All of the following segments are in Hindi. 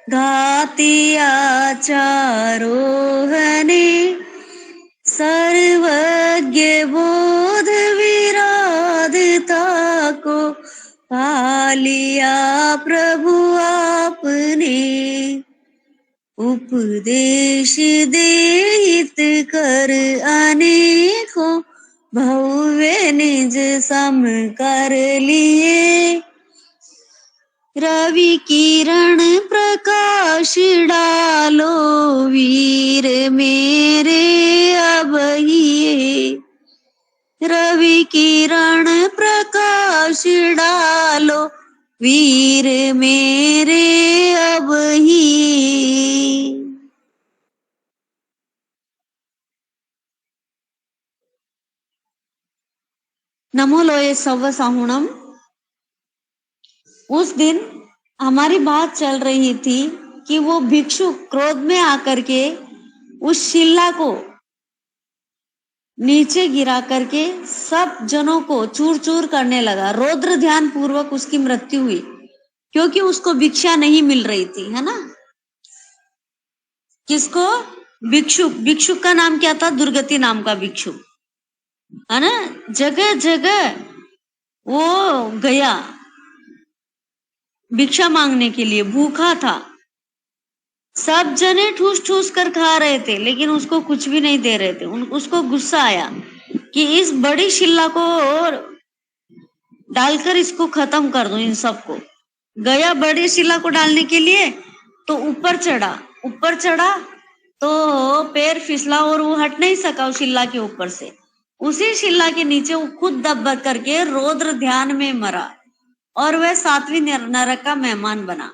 घाति आचारोहने सर्वज्ञ बोध विराधता को पालिया प्रभु आपने। उपदेश देहित कर अनेकों भव्य निज सम कर लिए। रवि किरण प्रकाश डालो वीर मेरे अब ही। रवि किरण प्रकाश डालो वीर मेरे अब ही। नमो लोये सव्व साहुणम। उस दिन हमारी बात चल रही थी कि वो भिक्षु क्रोध में आकर के उस शिला को नीचे गिरा करके सब जनों को चूर चूर करने लगा। रौद्र ध्यान पूर्वक उसकी मृत्यु हुई क्योंकि उसको भिक्षा नहीं मिल रही थी, है ना। किसको? भिक्षुक। भिक्षुक का नाम क्या था? दुर्गति नाम का भिक्षुक, है ना। जगह जगह वो गया भिक्षा मांगने के लिए, भूखा था। सब जने ठूस ठूस कर खा रहे थे लेकिन उसको कुछ भी नहीं दे रहे थे। उसको गुस्सा आया कि इस बड़ी शिला को डालकर इसको खत्म कर दो, इन सबको। गया बड़ी शिला को डालने के लिए तो ऊपर चढ़ा तो पैर फिसला और वो हट नहीं सका उस शिला के ऊपर से। उसी शिला के नीचे वो खुद दब करके रौद्र ध्यान में मरा और वह 7वीं नरक का मेहमान बना।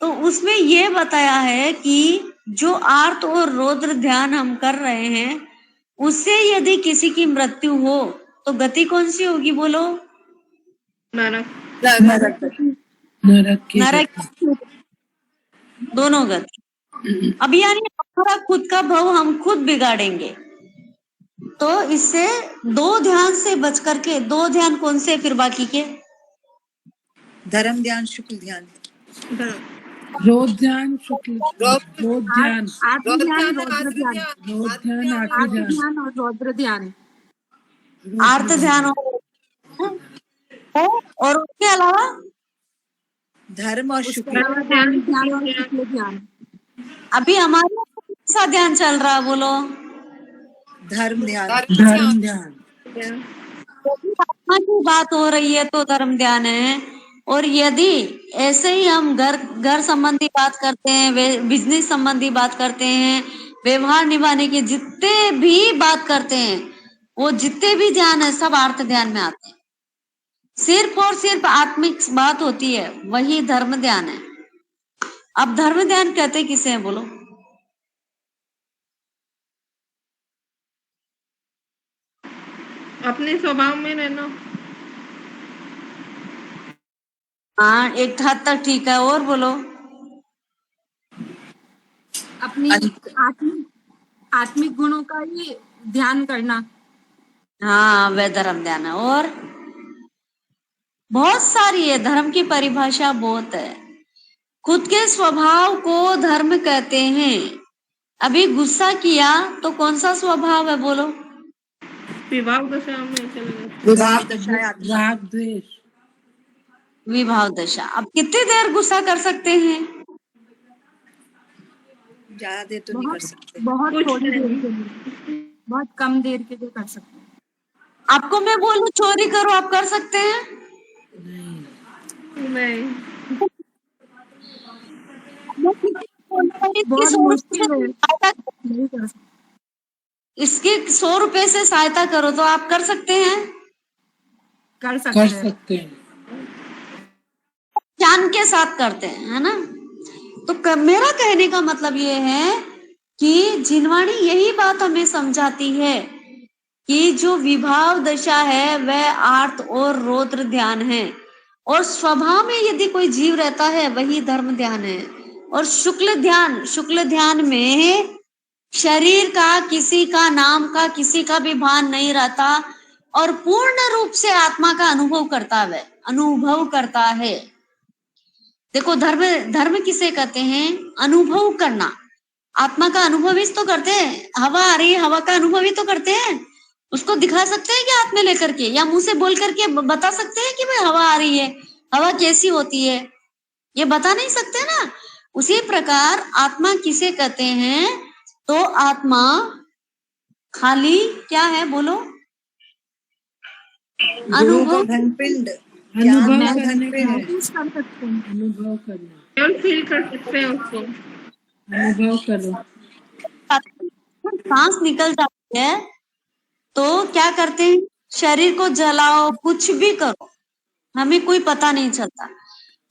तो उसमें यह बताया है कि जो आर्त और रौद्र ध्यान हम कर रहे हैं उससे यदि किसी की मृत्यु हो तो गति कौन सी होगी? बोलो। नरक दोनों गति। अब यानी हमारा खुद का भव हम खुद बिगाड़ेंगे। तो इससे 2 ध्यान से बच करके, 2 ध्यान कौन से फिर बाकी के? धर्म ध्यान, शुक्ल ध्यान, रोध ध्यान, शुक्ल रोध ध्यान, आत्म ध्यान, रौद्र ध्यान, रोध ध्यान, आत्म ध्यान और रौद्र ध्यान, आर्त ध्यान और उसके अलावा धर्म और शुक्ल ध्यान। अभी हमारे कौन सा ध्यान चल रहा है? बोलो। धर्म ध्यान। धर्म ध्यान। आत्मा की बात हो रही है तो धर्म ध्यान है। और यदि ऐसे ही हम घर संबंधी बात करते हैं, बिजनेस संबंधी बात करते हैं, व्यवहार निभाने के जितने भी बात करते हैं, वो जितने भी ध्यान है सब आर्त ध्यान में आते हैं। सिर्फ और सिर्फ आत्मिक बात होती है, वही धर्म ध्यान है। अब धर्म ध्यान कहते किसे हैं? बोलो। अपने स्वभाव में रहना। हाँ, एक हद तक ठीक है। और बोलो। अपनी आत्मिक गुणों का ही ध्यान करना। हाँ, वह धर्म ध्यान है। और बहुत सारी है, धर्म की परिभाषा बहुत है। खुद के स्वभाव को धर्म कहते हैं। अभी गुस्सा किया तो कौन सा स्वभाव है? बोलो। विभाव दशा में चले गए। विभाव दशा, राग द्वेष, विभाव दशा। अब कितनी देर गुस्सा कर सकते हैं? ज्यादा देर तो नहीं कर सकते, बहुत थोड़ी देर के लिए, बहुत कम देर के लिए कर सकते हैं। आपको मैं बोलूं चोरी करो, आप कर सकते हैं? नहीं। इसकी 100 रुपए से सहायता करो तो आप कर सकते हैं? कर सकते हैं। जान के साथ करते हैं, है ना। तो मेरा कहने का मतलब ये है कि जिनवाणी यही बात हमें समझाती है कि जो विभाव दशा है वह आर्त और रौद्र ध्यान है, और स्वभाव में यदि कोई जीव रहता है वही धर्म ध्यान है। और शुक्ल ध्यान में शरीर का, किसी का नाम का, किसी का भी भान नहीं रहता और पूर्ण रूप से आत्मा का अनुभव करता है। देखो धर्म धर्म किसे कहते हैं? अनुभव करना। आत्मा का अनुभव ही तो करते हैं। हवा आ रही है, हवा का अनुभव ही तो करते हैं। उसको दिखा सकते हैं कि हाथ में लेकर के, या मुंह से बोल करके बता सकते हैं कि भाई हवा आ रही है, हवा कैसी होती है, ये बता नहीं सकते ना। उसी प्रकार आत्मा किसे कहते हैं? तो आत्मा खाली क्या है बोलो? गुरु का अनुभव। घनपिंड, अनुभव ज्ञान का करने का घनपिंड। है, महसूस कर सकते हैं, अनुभव करना, केवल फील कर सकते हैं उसको। अनुभव करो। सांस निकल जाती है तो क्या करते हैं? शरीर को जलाओ, कुछ भी करो, हमें कोई पता नहीं चलता।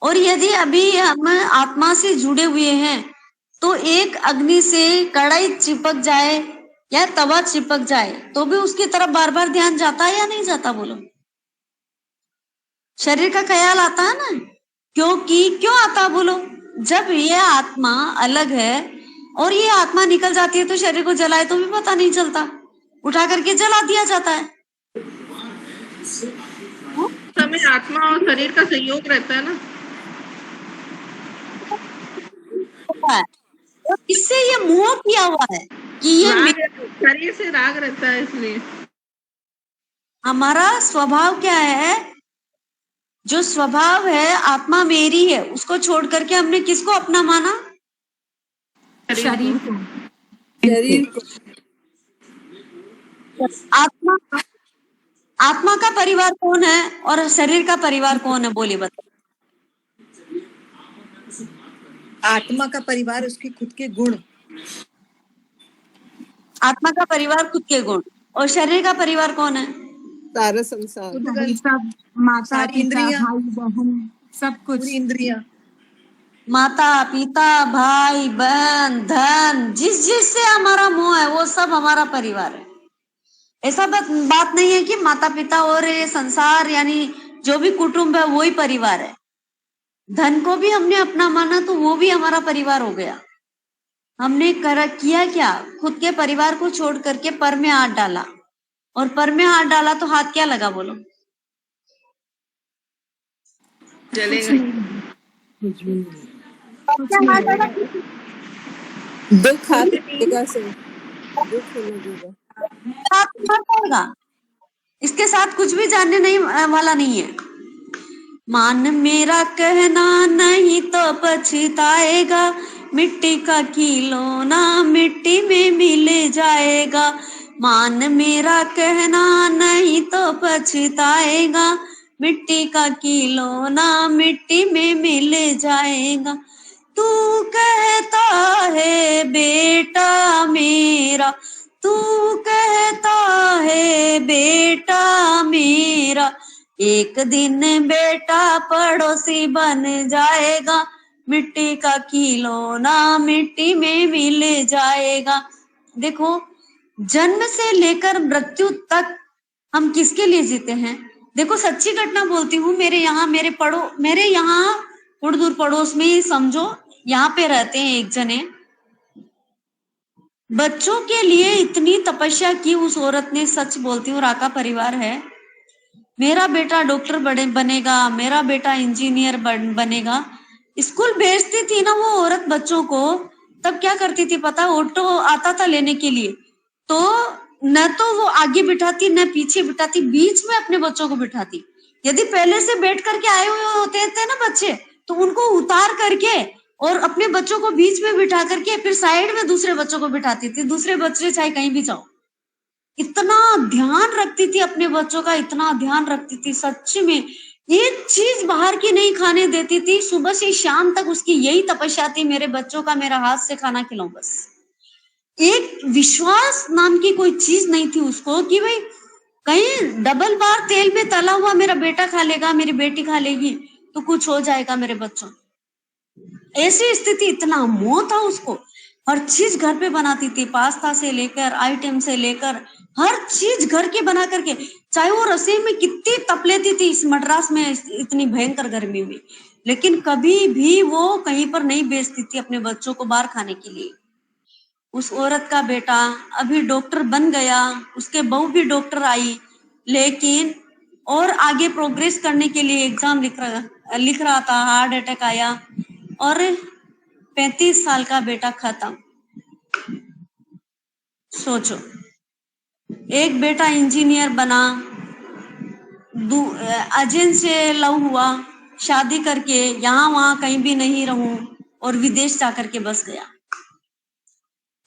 और यदि अभी हम आत्मा से जुड़े हुए हैं तो एक अग्नि से कढ़ाई चिपक जाए या तवा चिपक जाए तो भी उसकी तरफ बार बार ध्यान जाता है या नहीं जाता बोलो? शरीर का ख्याल आता है ना। क्यों आता है बोलो? जब ये आत्मा अलग है और ये आत्मा निकल जाती है तो शरीर को जलाए तो भी पता नहीं चलता, उठा करके जला दिया जाता है। समय आत्मा और शरीर का सहयोग रहता है ना। तो इससे ये मोह किया हुआ है कि ये शरीर से राग रहता है, इसलिए हमारा स्वभाव क्या है? जो स्वभाव है आत्मा मेरी है, उसको छोड़ करके हमने किसको अपना माना? शरीर को। शरीर को। आत्मा का परिवार कौन है और शरीर का परिवार कौन है? बोलिए बताओ। आत्मा का परिवार उसके खुद के गुण। आत्मा का परिवार खुद के गुण, और शरीर का परिवार कौन है? सारा संसार, सब माता सारी पिता इंद्रियां, भाई बहन सब कुछ। पूरी इंद्रियां, माता पिता भाई बहन धन, जिस जिससे हमारा मोह है वो सब हमारा परिवार है। ऐसा बात नहीं है कि माता पिता और ये संसार यानी जो भी कुटुंब है वो ही परिवार है। धन को भी हमने अपना माना तो वो भी हमारा परिवार हो गया। हमने किया क्या? खुद के परिवार को छोड़ करके पर में हाथ डाला, और पर में हाथ डाला तो हाथ क्या लगा बोलो? जलेगा। कुछ भी नहीं। दुख आएगा से दुख लगेगा। इसके साथ कुछ भी जानने नहीं वाला नहीं है। मान मेरा कहना नहीं तो पछताएगा, मिट्टी का खिलौना मिट्टी में मिल जाएगा। मान मेरा कहना नहीं तो पछताएगा, मिट्टी का खिलौना मिट्टी में मिल जाएगा। तू कहता है बेटा मेरा, तू कहता है बेटा मेरा, एक दिन बेटा पड़ोसी बन जाएगा, मिट्टी का खिलौना मिट्टी में मिल जाएगा। देखो, जन्म से लेकर मृत्यु तक हम किसके लिए जीते हैं? देखो, सच्ची घटना बोलती हूँ। मेरे यहाँ थोड़ी दूर पड़ोस में ही समझो, यहाँ पे रहते हैं एक जने। बच्चों के लिए इतनी तपस्या की उस औरत ने, सच बोलती हूँ, राका परिवार है। मेरा बेटा डॉक्टर बनेगा, मेरा बेटा इंजीनियर बनेगा। स्कूल भेजती थी ना वो औरत बच्चों को, तब क्या करती थी पता? ऑटो आता था लेने के लिए, तो न तो वो आगे बिठाती न पीछे बिठाती, बीच में अपने बच्चों को बिठाती। यदि पहले से बैठ करके आए हुए होते थे ना बच्चे, तो उनको उतार करके और अपने बच्चों को बीच में बिठा करके फिर साइड में दूसरे बच्चों को बिठाती थी। दूसरे बच्चे चाहे कहीं भी जाओ, इतना ध्यान रखती थी अपने बच्चों का, इतना ध्यान रखती थी। सच में एक चीज बाहर की नहीं खाने देती थी। सुबह से शाम तक उसकी यही तपस्या थी, मेरे बच्चों का मेरा हाथ से खाना खिलाऊं बस। एक विश्वास नाम की कोई चीज नहीं थी उसको कि भाई कहीं डबल बार तेल में तला हुआ मेरा बेटा खा लेगा, मेरी बेटी खा लेगी तो कुछ हो जाएगा मेरे बच्चों। ऐसी स्थिति, इतना मोह था उसको। हर चीज घर पे बनाती थी, पास्ता से लेकर आइटम से लेकर हर चीज घर के बना करके। चाहे वो रसोई में कितनी तप लेती थी इस मद्रास में इतनी भयंकर गर्मी में, लेकिन कभी भी वो कहीं पर नहीं बेचती थी अपने बच्चों को बाहर खाने के लिए। उस औरत का बेटा अभी डॉक्टर बन गया, उसके बहू भी डॉक्टर आई, लेकिन और आगे प्रोग्रेस करने के लिए एग्जाम लिख रहा था, हार्ट अटैक आया और 35 साल का बेटा खत्म। सोचो, एक बेटा इंजीनियर बना, अजय से लव हुआ, शादी करके यहाँ वहां कहीं भी नहीं रहूं और विदेश जाकर के बस गया।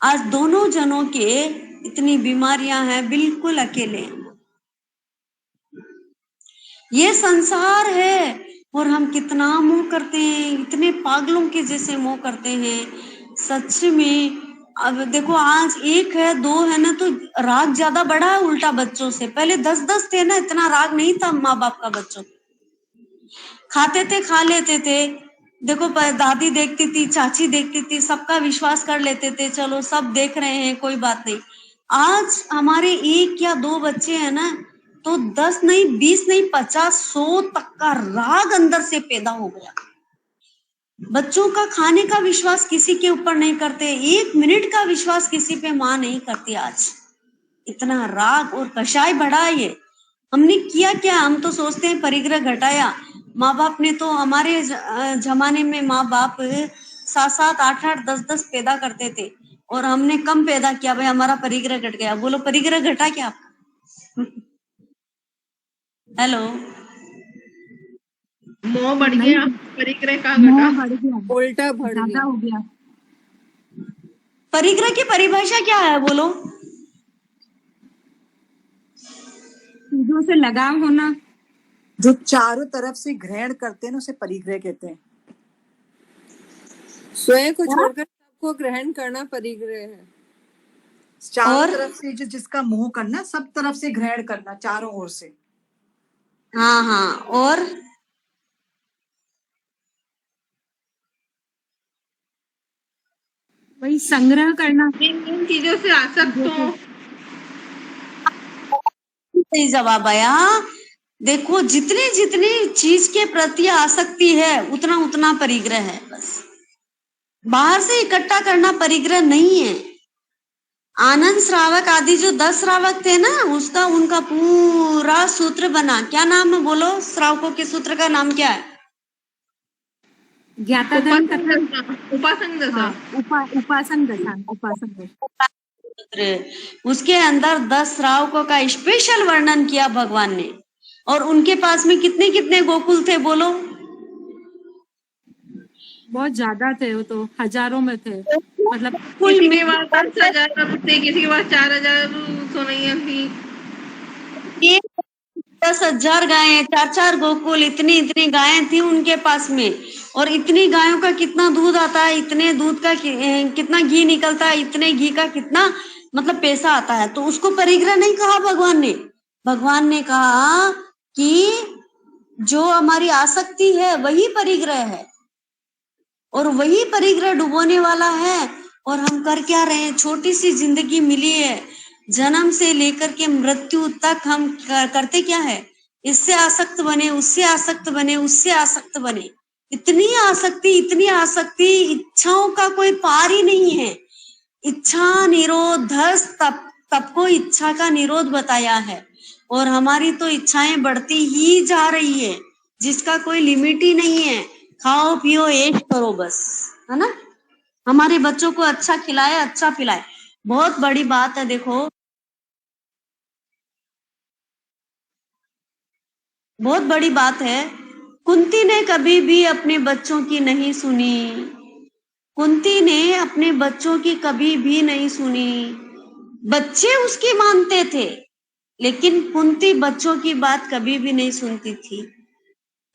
आज दोनों जनों के इतनी बीमारियां हैं, बिल्कुल अकेले हैं। ये संसार है और हम कितना मोह करते हैं, इतने पागलों के जैसे मोह करते हैं सच में। अब देखो, आज एक है दो है ना तो राग ज्यादा बढ़ा है उल्टा बच्चों से। पहले 10-10 थे ना, इतना राग नहीं था माँ बाप का बच्चों। खाते थे, खा लेते थे। देखो, दादी देखती थी, चाची देखती थी, सबका विश्वास कर लेते थे, चलो सब देख रहे हैं कोई बात नहीं। आज हमारे 1 या 2 बच्चे हैं ना तो 10 नहीं, 20 नहीं, 50, 100 तक का राग अंदर से पैदा हो गया। बच्चों का खाने का विश्वास किसी के ऊपर नहीं करते, 1 मिनट का विश्वास किसी पे माँ नहीं करती। आज इतना राग और कषाय बढ़ा। ये हमने किया क्या? हम तो सोचते हैं परिग्रह घटाया। माँ बाप ने तो, हमारे जमाने में माँ बाप 7-7, 8-8, 10-10 पैदा करते थे और हमने कम पैदा किया, भाई हमारा परिग्रह घट गया। बोलो, परिग्रह घटा क्या आपका? हेलो, मोह बढ़ नहीं, गया, परिग्रह का मोह घटा, बढ़ गया, उल्टा बढ़ ज्यादा गया। हो गया। परिग्रह की परिभाषा क्या है? बोलो। चीजों से लगाव होना, जो चारों तरफ से ग्रहण करते हैं ना उसे परिग्रह कहते हैं। स्वयं को छोड़कर सबको ग्रहण करना परिग्रह है। चारों और तरफ से जिसका मोह करना, सब तरफ से ग्रहण करना, चारों ओर से। हाँ हाँ, और वही संग्रह करना। इन चीजों से आसक्त हो। सही जवाब आया। देखो, जितनी जितनी चीज के प्रति आसक्ति है उतना उतना परिग्रह है। बस बाहर से इकट्ठा करना परिग्रह नहीं है। आनंद श्रावक आदि जो 10 श्रावक थे ना, उसका उनका पूरा सूत्र बना। क्या नाम है? बोलो, श्रावकों के सूत्र का नाम क्या है? ज्ञाताधर्म कथन, उपासन दशा, उपासन दशा, उपासन दशा। सूत्र, उसके अंदर 10 श्रावकों का स्पेशल वर्णन किया भगवान ने। और उनके पास में कितने कितने गोकुल थे? बोलो। बहुत ज्यादा थे, वो तो हजारों में थे। मतलब किसी के पास 10,000 थे, किसी के पास 4,000 सोनैया थी। 10,000 गायें, 4-4 गोकुल, इतनी इतनी गायें थी उनके पास में। और इतनी गायों का कितना दूध आता है, इतने दूध का कितना घी निकलता है, इतने घी का कितना मतलब पैसा आता है। तो उसको परिग्रह नहीं कहा भगवान ने। भगवान ने कहा कि जो हमारी आसक्ति है वही परिग्रह है और वही परिग्रह डुबोने वाला है। और हम कर क्या रहे हैं? छोटी सी जिंदगी मिली है, जन्म से लेकर के मृत्यु तक हम करते क्या है? इससे आसक्त बने, उससे आसक्त बने, उससे आसक्त बने। इतनी आसक्ति, इच्छाओं का कोई पार ही नहीं है। इच्छा निरोध तप को इच्छा का निरोध बताया है। और हमारी तो इच्छाएं बढ़ती ही जा रही है, जिसका कोई लिमिट ही नहीं है। खाओ पियो ऐश करो बस, है ना। हमारे बच्चों को अच्छा खिलाए, अच्छा पिलाए, बहुत बड़ी बात है। देखो, बहुत बड़ी बात है। कुंती ने कभी भी अपने बच्चों की नहीं सुनी। कुंती ने अपने बच्चों की कभी भी नहीं सुनी। बच्चे उसकी मानते थे, लेकिन कुंती बच्चों की बात कभी भी नहीं सुनती थी।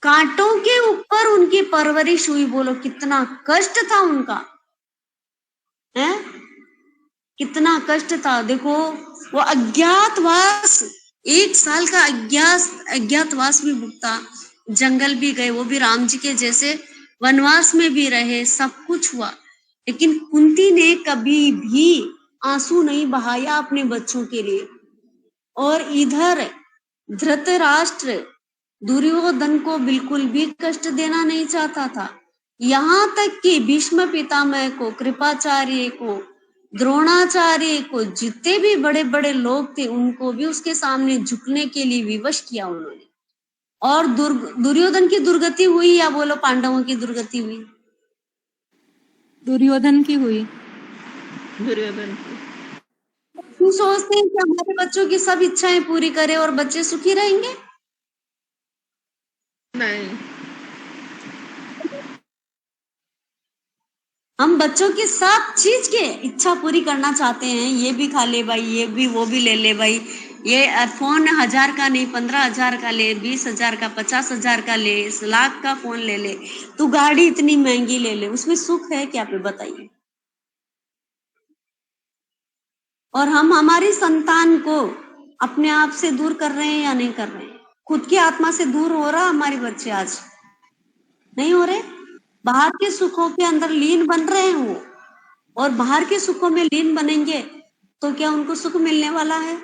कांटों के ऊपर उनकी परवरिश हुई। बोलो, कितना कष्ट था उनका, है? कितना कष्ट था। देखो, वो अज्ञातवास, 1 साल का अज्ञातवास भी भुगता, जंगल भी गए, वो भी राम जी के जैसे वनवास में भी रहे, सब कुछ हुआ। लेकिन कुंती ने कभी भी आंसू नहीं बहाया अपने बच्चों के लिए। और इधर धृतराष्ट्र दुर्योधन को बिल्कुल भी कष्ट देना नहीं चाहता था। यहाँ तक कि भीष्म पितामह को, कृपाचार्य को, द्रोणाचार्य को, जितने भी बड़े बड़े लोग थे उनको भी उसके सामने झुकने के लिए विवश किया उन्होंने। और दुर्योधन की दुर्गति हुई या बोलो पांडवों की दुर्गति हुई? दुर्योधन की हुई। दुर्योधन। क्यों सोचते हैं कि हमारे बच्चों की सब इच्छाएं पूरी करें और बच्चे सुखी रहेंगे? नहीं, हम बच्चों की सब चीज के इच्छा पूरी करना चाहते हैं। ये भी खा ले भाई, ये भी, वो भी ले ले भाई, ये फोन 1000 का नहीं 15,000 का ले, 20,000 का, 50,000 का ले, 1,00,000 का फोन ले ले, तू गाड़ी इतनी महंगी ले ले, उसमें सुख है क्या? पे बताइए। और हम हमारी संतान को अपने आप से दूर कर रहे हैं या नहीं कर रहे हैं? खुद की आत्मा से दूर हो रहा हमारे बच्चे आज? नहीं हो रहे। बाहर के सुखों के अंदर लीन बन रहे हैं वो, और बाहर के सुखों में लीन बनेंगे तो क्या उनको सुख मिलने वाला है?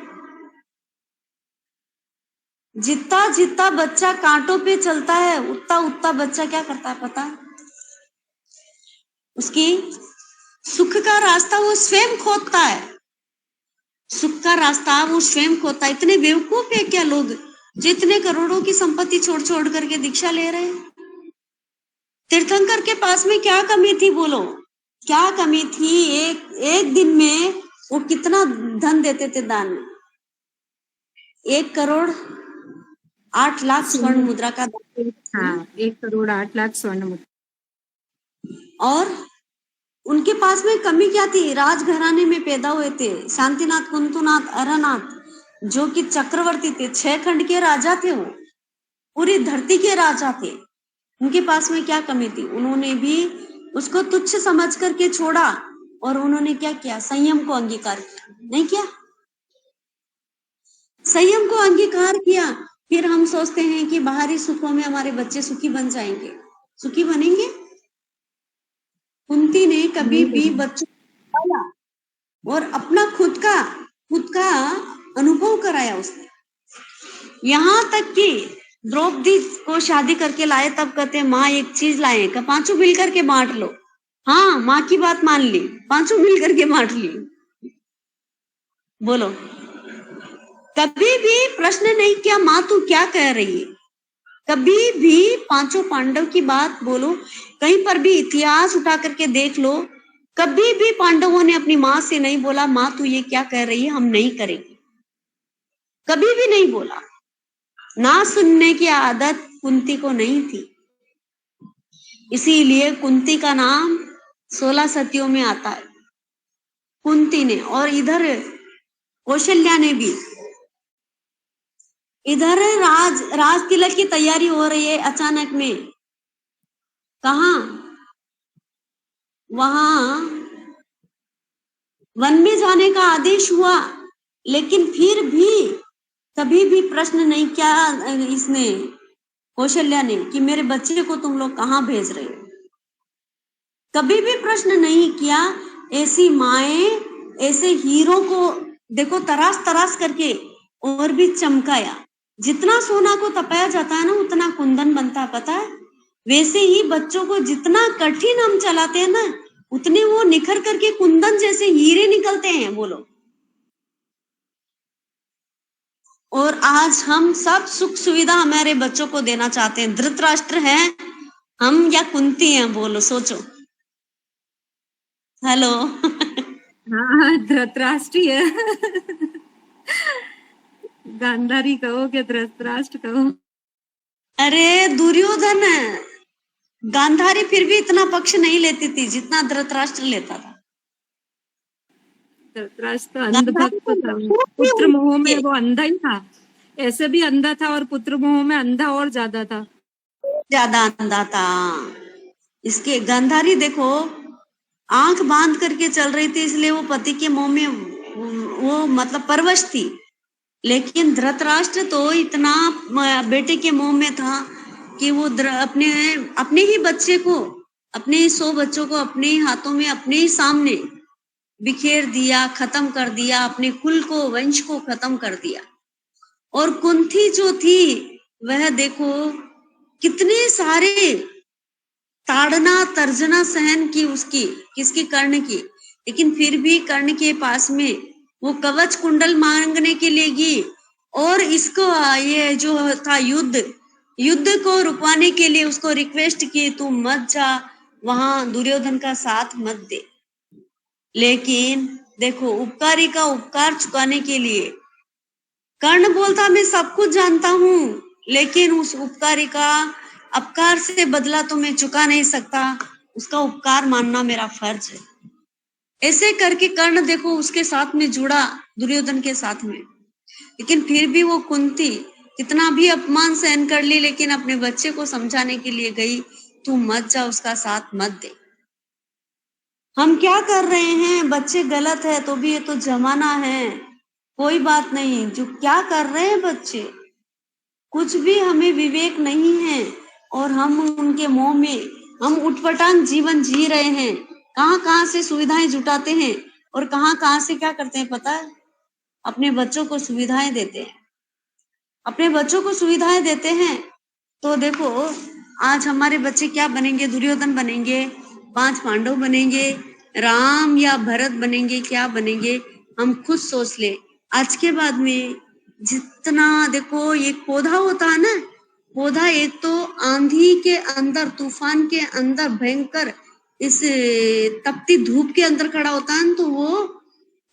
जितना जितना बच्चा कांटों पे चलता है उतना उतना बच्चा क्या करता है पता है? उसकी सुख का रास्ता वो स्वयं खोदता है। सुख का रास्ता वो स्वयं खोदता है। इतने बेवकूफ है क्या लोग जो इतने करोड़ों की संपत्ति छोड़ छोड़ करके दीक्षा ले रहे हैं? तीर्थंकर के पास में क्या कमी थी बोलो? क्या कमी थी? एक दिन में वो कितना धन देते थे दान में? 1,08,00,000 स्वर्ण मुद्रा का दान। हाँ, 1,08,00,000 स्वर्ण मुद्रा। और उनके पास में कमी क्या थी? राजघराने में पैदा हुए थे। शांतिनाथ, कुंतुनाथ, अरनाथ जो कि चक्रवर्ती थे, 6 खंड के राजा थे, वो पूरी धरती के राजा थे। उनके पास में क्या कमी थी? उन्होंने भी उसको तुच्छ समझ करके छोड़ा और उन्होंने क्या किया? संयम को अंगीकार किया। नहीं किया? संयम को अंगीकार किया। फिर हम सोचते हैं कि बाहरी सुखों में हमारे बच्चे सुखी बन जाएंगे। सुखी बनेंगे? कुंती ने कभी भी बच्चों को पाला और अपना खुद का अनुभव कराया उसने। यहाँ तक कि द्रौपदी को शादी करके लाए तब कहते माँ एक चीज लाए, का 5 मिल करके बांट लो। हाँ, माँ की बात मान ली, 5 मिल करके बांट ली। बोलो, कभी भी प्रश्न नहीं किया माँ तू क्या कह रही है? कभी भी 5 पांडव की बात बोलो, कहीं पर भी इतिहास उठा करके देख लो, कभी भी पांडवों ने अपनी माँ से नहीं बोला माँ तू ये क्या कह रही है, हम नहीं करेंगे। कभी भी नहीं बोला। ना सुनने की आदत कुंती को नहीं थी, इसीलिए कुंती का नाम 16 सतियों में आता है, कुंती ने। और इधर कौशल्या ने भी। इधर राज तिलक की तैयारी हो रही है, अचानक में कहा? वहां वन में जाने का आदेश हुआ, लेकिन फिर भी कभी भी प्रश्न नहीं किया इसने, कौशल्या ने, कि मेरे बच्चे को तुम लोग कहाँ भेज रहे हो। कभी भी प्रश्न नहीं किया। ऐसी माएं ऐसे हीरो को देखो तराश तराश करके और भी चमकाया। जितना सोना को तपाया जाता है ना उतना कुंदन बनता है, पता है? वैसे ही बच्चों को जितना कठिन हम चलाते हैं ना उतने वो निखर करके कुंदन जैसे हीरे निकलते हैं। बोलो, और आज हम सब सुख सुविधा हमारे बच्चों को देना चाहते हैं। धृतराष्ट्र है हम या कुंती हैं? बोलो, सोचो। हेलो। हाँ, धृतराष्ट्र है। गांधारी कहो कि धृतराष्ट्र कहो। अरे दुर्योधन है, गांधारी फिर भी इतना पक्ष नहीं लेती थी जितना धृतराष्ट्र लेता था। धृतराष्ट्र अंधभक्त था, पुत्र मोह में वो अंधा ही था। ऐसे भी अंधा था और पुत्र मोह में अंधा और ज्यादा था, ज्यादा अंधा था। इसके गांधारी देखो आंख बांध करके चल रही थी, इसलिए वो पति के मोह में वो मतलब परवश थी। लेकिन धृतराष्ट्र तो इतना बेटे के मोह में था कि वो अपने ही बच्चे को, अपने 100 बच्चों को अपने ही हाथों में अपने ही सामने बिखेर दिया, खत्म कर दिया, अपने कुल को, वंश को खत्म कर दिया। और कुंती जो थी वह देखो कितने सारे ताड़ना तर्जना सहन की उसकी, किसकी? कर्ण की। लेकिन फिर भी कर्ण के पास में वो कवच कुंडल मांगने के लिए गई और इसको ये जो था युद्ध युद्ध को रुकवाने के लिए उसको रिक्वेस्ट की, तू मत जा वहां, दुर्योधन का साथ मत दे। लेकिन देखो, उपकारी का उपकार चुकाने के लिए कर्ण बोलता मैं सब कुछ जानता हूं, लेकिन उस उपकारी का अपकार से बदला तो मैं चुका नहीं सकता, उसका उपकार मानना मेरा फर्ज है। ऐसे करके कर्ण देखो उसके साथ में जुड़ा, दुर्योधन के साथ में। लेकिन फिर भी वो कुंती कितना भी अपमान सहन कर ली, लेकिन अपने बच्चे को समझाने के लिए गई, तू मत जा, उसका साथ मत दे। हम क्या कर रहे हैं, बच्चे गलत है तो भी ये तो जमाना है, कोई बात नहीं। जो क्या कर रहे हैं बच्चे, कुछ भी हमें विवेक नहीं है और हम उनके मोह में हम उटपटांग जीवन जी रहे हैं। कहां से सुविधाएं जुटाते हैं और कहां से क्या करते हैं पता है, अपने बच्चों को सुविधाएं देते हैं, अपने बच्चों को सुविधाएं देते हैं। तो देखो आज हमारे बच्चे क्या बनेंगे, दुर्योधन बनेंगे, 5 पांडव बनेंगे, राम या भरत बनेंगे, क्या बनेंगे, हम खुद सोच ले। आज के बाद में जितना देखो, एक पौधा होता है ना, पौधा एक तो आंधी के अंदर, तूफान के अंदर, भयंकर इस तपती धूप के अंदर खड़ा होता है, तो वो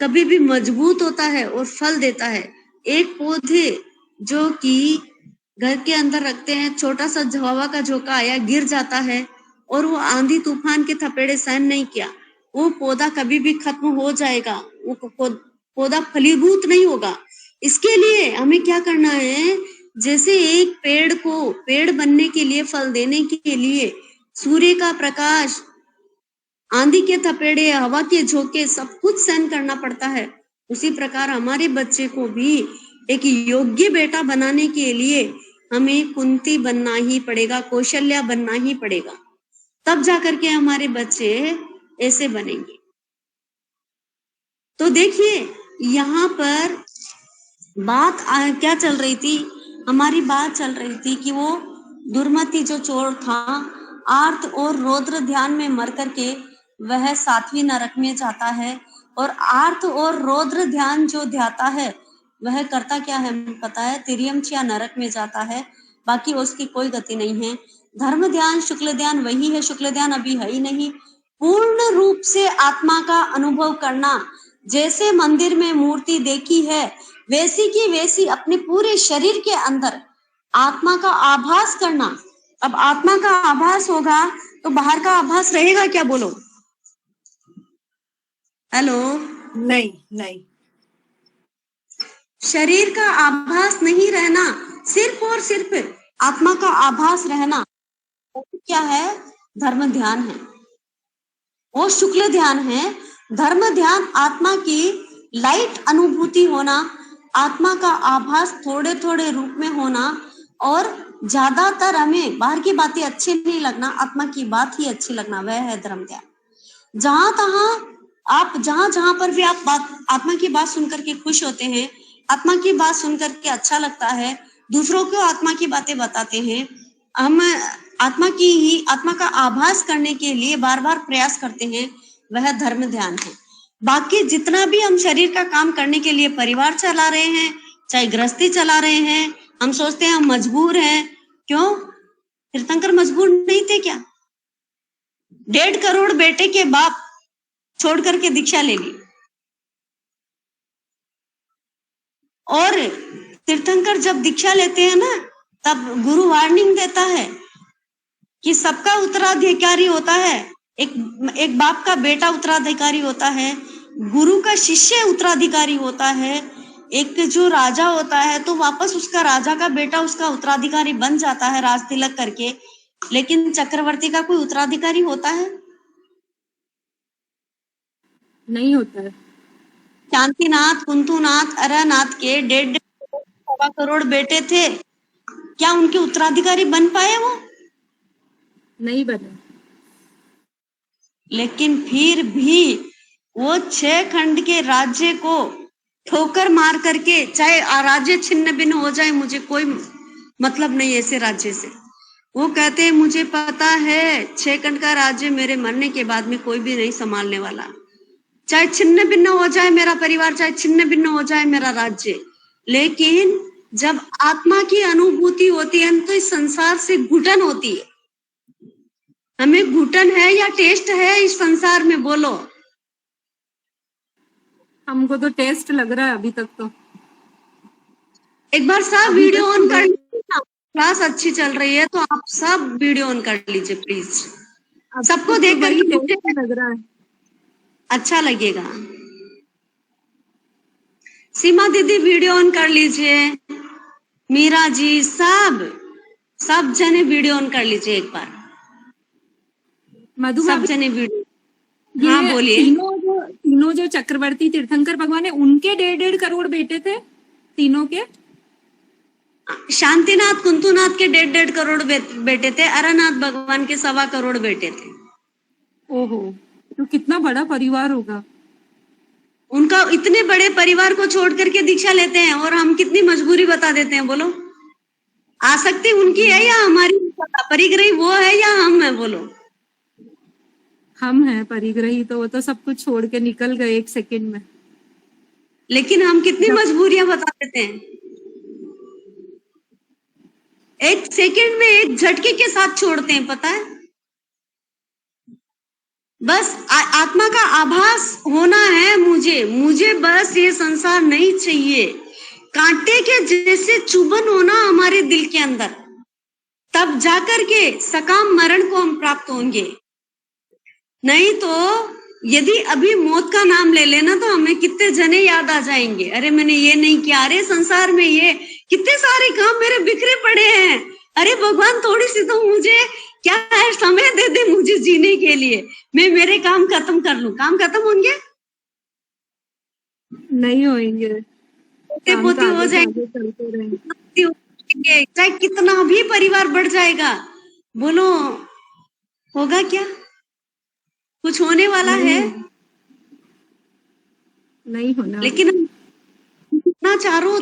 कभी भी मजबूत होता है और फल देता है। एक पौधे जो कि घर के अंदर रखते हैं, छोटा सा हवा का झोंका आया, गिर जाता है और वो आंधी तूफान के थपेड़े सहन नहीं किया, वो पौधा कभी भी खत्म हो जाएगा, वो पौधा फलीभूत नहीं होगा। इसके लिए हमें क्या करना है, जैसे एक पेड़ को पेड़ बनने के लिए, फल देने के लिए सूर्य का प्रकाश, आंधी के थपेड़े, हवा के झोंके सब कुछ सहन करना पड़ता है, उसी प्रकार हमारे बच्चे को भी एक योग्य बेटा बनाने के लिए हमें कुंती बनना ही पड़ेगा, कौशल्या बनना ही पड़ेगा, तब जाकर के हमारे बच्चे ऐसे बनेंगे। तो देखिए यहाँ पर बात क्या चल रही थी, हमारी बात चल रही थी कि वो दुर्मति जो चोर था, आर्त और रौद्र ध्यान में मर करके वह 7वीं नरक में जाता है। और आर्त और रौद्र ध्यान जो ध्याता है वह करता क्या है पता है, तिर्यमच या नरक में जाता है, बाकी उसकी कोई गति नहीं है। धर्म ध्यान, शुक्ल ध्यान वही है, शुक्ल ध्यान अभी है ही नहीं। पूर्ण रूप से आत्मा का अनुभव करना, जैसे मंदिर में मूर्ति देखी है वैसी की वैसी अपने पूरे शरीर के अंदर आत्मा का आभास करना। अब आत्मा का आभास होगा तो बाहर का आभास रहेगा क्या, बोलो? हेलो, नहीं नहीं, शरीर का आभास नहीं रहना, सिर्फ और सिर्फ आत्मा का आभास रहना, वो क्या है, धर्म ध्यान है, वो शुक्ल ध्यान है। धर्म ध्यान आत्मा की लाइट अनुभूति होना, आत्मा का आभास थोड़े थोड़े रूप में होना, और ज्यादातर हमें बाहर की बातें अच्छी नहीं लगना, आत्मा की बात ही अच्छी लगना, वह है धर्म ध्यान। जहां जहां पर भी आप आत्मा की बात सुनकर के खुश होते हैं, आत्मा की बात सुनकर के अच्छा लगता है, दूसरों को आत्मा की बातें बताते हैं, हम आत्मा का आभास करने के लिए बार बार प्रयास करते हैं, वह धर्म ध्यान है। बाकी जितना भी हम शरीर का काम करने के लिए परिवार चला रहे हैं, चाहे गृहस्थी चला रहे हैं, हम सोचते हैं हम मजबूर हैं। क्यों? तीर्थंकर मजबूर नहीं थे क्या? 1.5 करोड़ बेटे के बाप छोड़ करके दीक्षा ले ली, और तीर्थंकर जब दीक्षा लेते हैं ना, तब गुरु वार्निंग देता है कि सबका उत्तराधिकारी होता है, एक बाप का बेटा उत्तराधिकारी होता है, गुरु का शिष्य उत्तराधिकारी होता है, एक जो राजा होता है तो वापस उसका राजा का बेटा उसका उत्तराधिकारी बन जाता है राज तिलक करके, लेकिन चक्रवर्ती का कोई उत्तराधिकारी होता है? नहीं होता है। शांतिनाथ, कुंतुनाथ, अरनाथ के 1.5 करोड़ बेटे थे, क्या उनके उत्तराधिकारी बन पाए? वो नहीं बने। लेकिन फिर भी वो 6 खंड के राज्य को ठोकर मार करके, चाहे राज्य छिन्न भिन्न हो जाए, मुझे कोई मतलब नहीं ऐसे राज्य से, वो कहते हैं मुझे पता है 6 खंड का राज्य मेरे मरने के बाद में कोई भी नहीं संभालने वाला, चाहे छिन्न भिन्न हो जाए मेरा परिवार, चाहे छिन्न भिन्न हो जाए मेरा राज्य, लेकिन जब आत्मा की अनुभूति होती है तो इस संसार से घुटन होती है। हमें घुटन है या टेस्ट है इस संसार में, बोलो। हमको तो टेस्ट लग रहा है अभी तक तो। एक बार सब अभी वीडियो तक ऑन तो कर लीजिए ना। क्लास अच्छी चल रही है तो आप सब वीडियो ऑन कर लीजिए प्लीज। सबको तो देख वही करके टेस्ट मुझे लग रहा है। अच्छा लगेगा। सीमा दीदी वीडियो ऑन कर लीजिए, मीरा जी, सब जने वीडियो ऑन कर लीजिए एक बार। मधु सब भाभी, जने वीडियो, हाँ ये बोलिए। तीनों जो चक्रवर्ती तीर्थंकर भगवान है, उनके 1.5 करोड़ बेटे थे तीनों के। शांतिनाथ कुंतुनाथ के 1.5 करोड़ बेटे थे, अरनाथ भगवान के 1.25 करोड़ बेटे थे। ओहो, तो कितना बड़ा परिवार होगा। उनका इतने बड़े परिवार को छोड़ करके दीक्षा लेते हैं और हम कितनी मजबूरी बता देते हैं, बोलो। आसक्ति उनकी है या हमारी? परिग्रही वो है या हम है, बोलो। हम हैं परिग्रही, तो वो तो सब कुछ छोड़ के निकल गए 1 सेकंड में। लेकिन हम कितनी मजबूरियां बता देते हैं। 1 सेकंड में एक झटके के साथ छोड़ते हैं, पता है। बस आत्मा का आभास होना है मुझे बस ये संसार नहीं चाहिए। कांटे के जैसे चुभन होना हमारे दिल के अंदर, तब जाकर के सकाम मरण को हम प्राप्त होंगे। नहीं तो यदि अभी मौत का नाम ले लेना तो हमें कितने जने याद आ जाएंगे। अरे मैंने ये नहीं किया, अरे संसार में ये कितने सारे काम मेरे बिखरे पड़े हैं। अरे भगवान थोड़ी सी तो मुझे क्या है समय दे दे मुझे जीने के लिए, मैं मेरे काम खत्म कर लूं। काम खत्म होंगे? नहीं होंगे। पोती हो जाएंगे, चलते रहेंगे। चाहे कितना भी परिवार बढ़ जाएगा, बोलो होगा क्या? कुछ होने वाला है? नहीं होना। लेकिन इतना चारों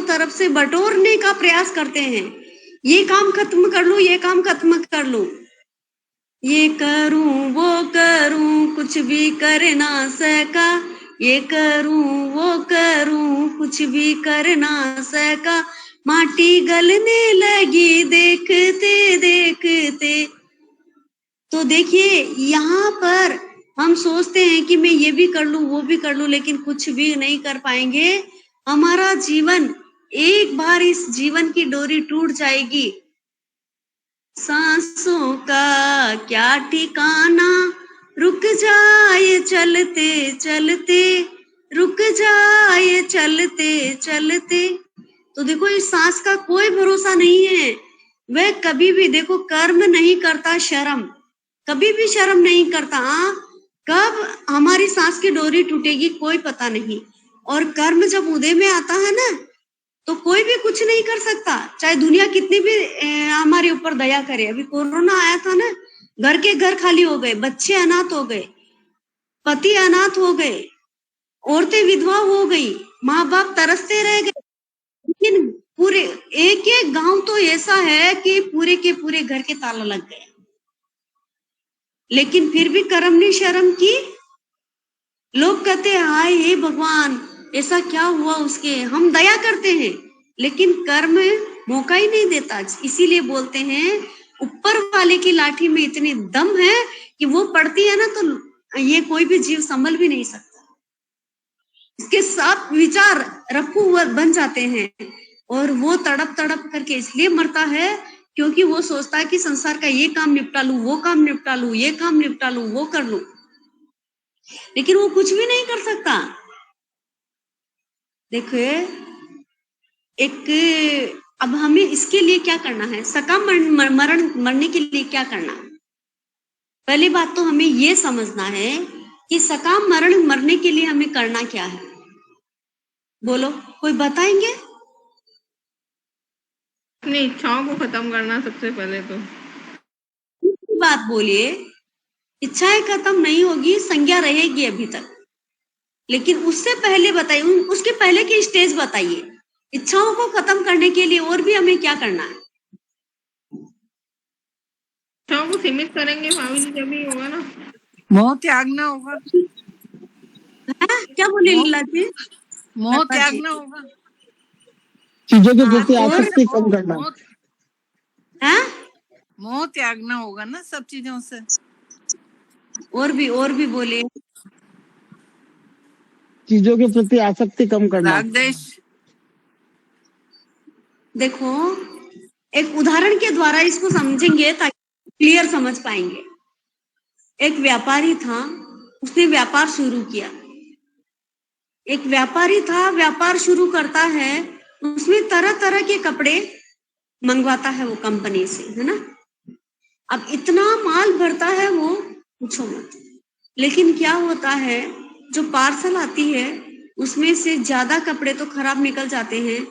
तरफ से बटोरने का प्रयास करते हैं। ये काम खत्म कर लूं, ये काम खत्म कर लूं, ये करूं वो करूं, कुछ भी कर ना सका। ये करूं वो करूं, कुछ भी कर ना सका। माटी गलने लगी देखते देखते। तो देखिए यहाँ पर हम सोचते हैं कि मैं ये भी कर लूं वो भी कर लूं, लेकिन कुछ भी नहीं कर पाएंगे। हमारा जीवन, एक बार इस जीवन की डोरी टूट जाएगी, सांसों का क्या ठिकाना, रुक जाए चलते चलते, रुक जाए चलते चलते। तो देखो इस सांस का कोई भरोसा नहीं है। वह कभी भी देखो कर्म नहीं करता, शर्म कभी भी शर्म नहीं करता। कब हमारी सांस की डोरी टूटेगी कोई पता नहीं। और कर्म जब उदय में आता है ना, तो कोई भी कुछ नहीं कर सकता, चाहे दुनिया कितनी भी हमारे ऊपर दया करे। अभी कोरोना आया था ना, घर के घर खाली हो गए, बच्चे अनाथ हो गए, पति अनाथ हो गए, औरतें विधवा हो गई, माँ बाप तरसते रह गए। लेकिन पूरे एक एक गांव तो ऐसा है कि पूरे के पूरे घर के ताला लग गए। लेकिन फिर भी कर्म ने शर्म की। लोग कहते हैं हाय हे भगवान ऐसा क्या हुआ उसके, हम दया करते हैं लेकिन कर्म मौका ही नहीं देता। इसीलिए बोलते हैं ऊपर वाले की लाठी में इतनी दम है कि वो पड़ती है ना तो ये कोई भी जीव संभल भी नहीं सकता। इसके साथ विचार रफू बन जाते हैं और वो तड़प तड़प करके इसलिए मरता है क्योंकि वो सोचता है कि संसार का ये काम निपटा लूं, वो काम निपटा लूं, ये काम निपटा लूं, वो कर लूं, लेकिन वो कुछ भी नहीं कर सकता। देखो एक, अब हमें इसके लिए क्या करना है, सकाम मरण मरने के लिए क्या करना है। पहली बात तो हमें ये समझना है कि सकाम मरण मरने के लिए हमें करना क्या है। बोलो कोई बताएंगे? अपनी इच्छाओं को खत्म करना सबसे पहले तो। बात बोलिए, इच्छाएं खत्म नहीं होगी, संज्ञा रहेगी अभी तक, लेकिन उससे पहले बताइए, उसके पहले की स्टेज बताइए। इच्छाओं को खत्म करने के लिए और भी हमें क्या करना है? इच्छाओं को सीमित करेंगे भाभी जी जब भी होगा ना, मोह त्यागना होगा। क्या बोले लीला जी? मोह त्यागना होगा। चीजों के प्रति और आसक्ति कम करना। हाँ मोह त्यागना होगा ना सब चीजों से। और भी बोले। चीजों के प्रति आसक्ति कम करना। राग द्वेष। देखो एक उदाहरण के द्वारा इसको समझेंगे ताकि क्लियर समझ पाएंगे। एक व्यापारी था, उसने व्यापार शुरू किया। एक व्यापारी था, व्यापार शुरू करता है, उसमें तरह तरह के कपड़े मंगवाता है वो कंपनी से, है ना। अब इतना माल भरता है वो, पूछो मत। लेकिन क्या होता है, जो पार्सल आती है उसमें से ज्यादा कपड़े तो खराब निकल जाते हैं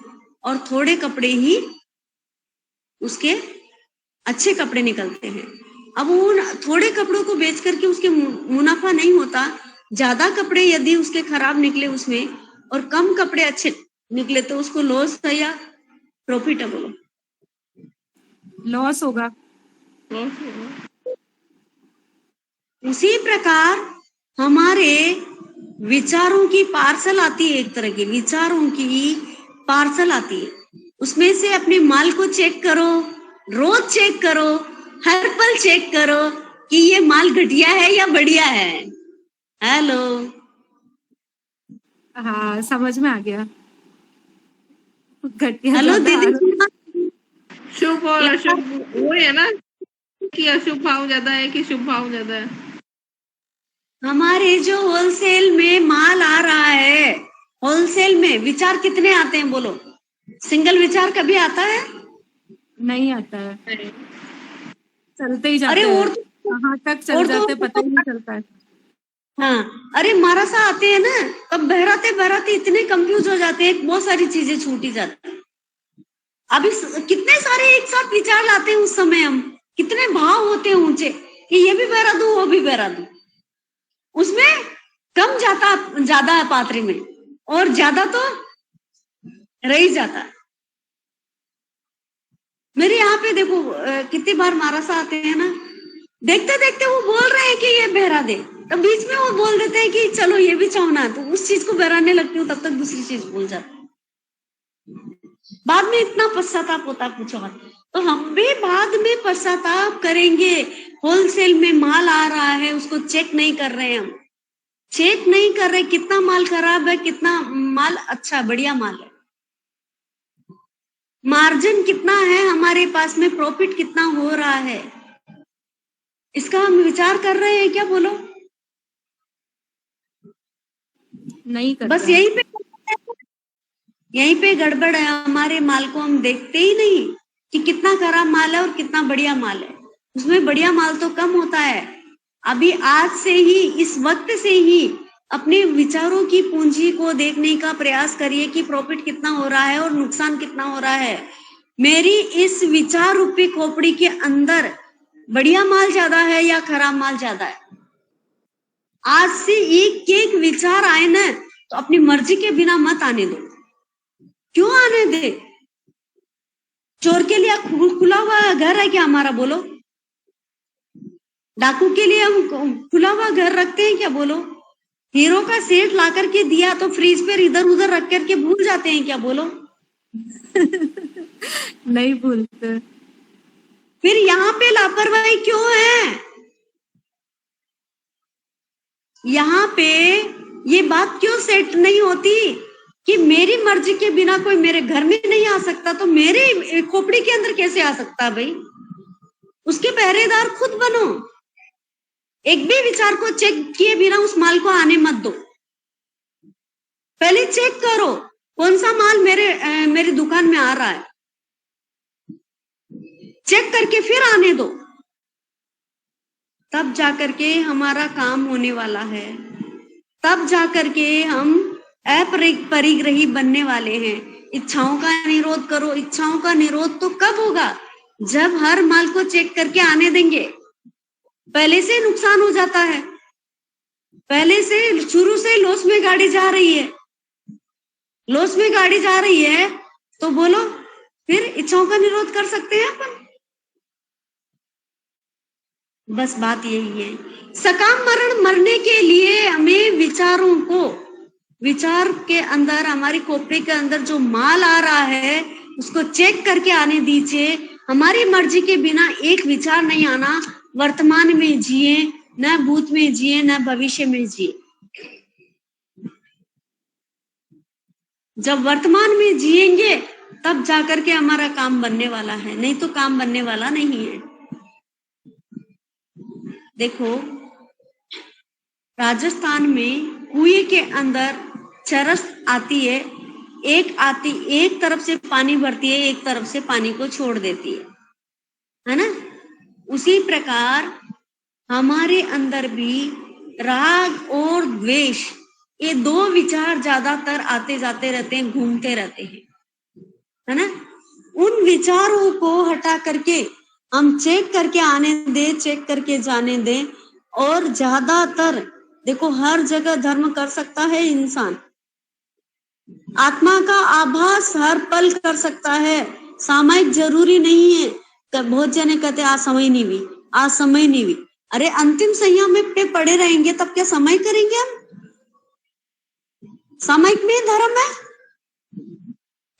और थोड़े कपड़े ही उसके अच्छे कपड़े निकलते हैं। अब वो थोड़े कपड़ों को बेच करके उसके मुनाफा नहीं होता। ज्यादा कपड़े यदि उसके खराब निकले उसमें और कम कपड़े अच्छे निकले तो उसको लॉस है या प्रॉफिट है? बोलो। लॉस होगा। उसी प्रकार हमारे विचारों की पार्सल आती है, एक तरह की विचारों की पार्सल आती है। उसमें से अपने माल को चेक करो, रोज चेक करो, हर पल चेक करो कि ये माल घटिया है या बढ़िया है। हेलो, हाँ समझ में आ गया। घटिया हेलो ज्यादा दीदी। शुभ और अशुभ वो है ना, कि अशुभ भाव ज्यादा है कि शुभ भाव ज्यादा है। हमारे जो होलसेल में माल आ रहा है, होलसेल में विचार कितने आते हैं? बोलो। सिंगल विचार कभी आता है? नहीं आता है, चलते ही जाते अरे हैं, और कहाँ तक चल जाते पता ही नहीं चलता है। हाँ, अरे मारा सा आते हैं ना, तब बहराते बहराते इतने कंफ्यूज हो जाते हैं, बहुत सारी चीजें छूटी जाती हैं। अभी कितने सारे एक साथ विचार लाते हैं उस समय हम, कितने भाव होते हैं ऊंचे कि ये भी बहरा दूं वो भी बहरा दूं। उसमें कम जाता ज्यादा है पात्री में, और ज्यादा तो रह ही जाता है। मेरे यहाँ पे देखो कितनी बार मारा सा आते हैं ना, देखते देखते वो बोल रहे हैं कि ये बहरा दे, तब बीच में वो बोल देते हैं कि चलो ये भी चाहना, तो उस चीज को बहराने लगती हूँ, तब तक दूसरी चीज भूल जाती हूँ। बाद में इतना पश्चाताप होता, पूछो मत। तो हम भी बाद में पश्चाताप करेंगे। होलसेल में माल आ रहा है, उसको चेक नहीं कर रहे हैं हम, चेक नहीं कर रहे कितना माल खराब है, कितना माल अच्छा बढ़िया माल है, मार्जिन कितना है हमारे पास में, प्रॉफिट कितना हो रहा है, इसका हम विचार कर रहे हैं क्या? बोलो। नहीं करते। बस यहीं पे गड़बड़ है। हमारे माल को हम देखते ही नहीं कि कितना खराब माल है और कितना बढ़िया माल है। उसमें बढ़िया माल तो कम होता है। अभी आज से ही, इस वक्त से ही अपने विचारों की पूंजी को देखने का प्रयास करिए कि प्रॉफिट कितना हो रहा है और नुकसान कितना हो रहा है। मेरी इस विचार रूपी खोपड़ी के अंदर बढ़िया माल ज्यादा है या खराब माल ज्यादा है? आज से एक एक विचार आए ना, तो अपनी मर्जी के बिना मत आने दो। क्यों आने दे? चोर के लिए खुला हुआ घर है क्या हमारा? बोलो। डाकू के लिए हम खुला हुआ घर रखते हैं क्या? बोलो। हीरो का सेट ला करके दिया तो फ्रीज पर इधर उधर रख करके भूल जाते हैं क्या? बोलो। नहीं भूलते। फिर यहाँ पे लापरवाही क्यों है? यहाँ पे ये बात क्यों सेट नहीं होती कि मेरी मर्जी के बिना कोई मेरे घर में नहीं आ सकता, तो मेरे खोपड़ी के अंदर कैसे आ सकता है भाई? उसके पहरेदार खुद बनो। एक भी विचार को चेक किए बिना उस माल को आने मत दो। पहले चेक करो कौन सा माल मेरी दुकान में आ रहा है, चेक करके फिर आने दो, तब जाकर के हमारा काम होने वाला है। तब जाकर के हम अपरिग्रही बनने वाले हैं। इच्छाओं का निरोध करो। इच्छाओं का निरोध तो कब होगा? जब हर माल को चेक करके आने देंगे। पहले से नुकसान हो जाता है, पहले से शुरू से लॉस में गाड़ी जा रही है, लॉस में गाड़ी जा रही है, तो बोलो फिर इच्छाओं का निरोध कर सकते हैं अपन? बस बात यही है। सकाम मरण मरने के लिए हमें विचारों को विचार के अंदर, हमारी खोपड़ी के अंदर जो माल आ रहा है उसको चेक करके आने दीजिए। हमारी मर्जी के बिना एक विचार नहीं आना। वर्तमान में जिए, न भूत में जिए, न भविष्य में जिए। जब वर्तमान में जिएंगे तब जाकर के हमारा काम बनने वाला है, नहीं तो काम बनने वाला नहीं है। देखो, राजस्थान में कुएं के अंदर चरस आती है, एक तरफ से पानी भरती है, एक तरफ से पानी को छोड़ देती है ना। उसी प्रकार हमारे अंदर भी राग और द्वेष, ये दो विचार ज्यादातर आते जाते रहते हैं, घूमते रहते हैं, है ना। उन विचारों को हटा करके हम चेक करके आने दे, चेक करके जाने दे। और ज्यादातर देखो, हर जगह धर्म कर सकता है इंसान, आत्मा का आभास हर पल कर सकता है, सामयिक जरूरी नहीं है। बहुत जने कहते आज समय नहीं हुई, आज समय नहीं हुई। अरे अंतिम संयम में पे पड़े रहेंगे तब क्या समय करेंगे हम? सामयिक में धर्म है,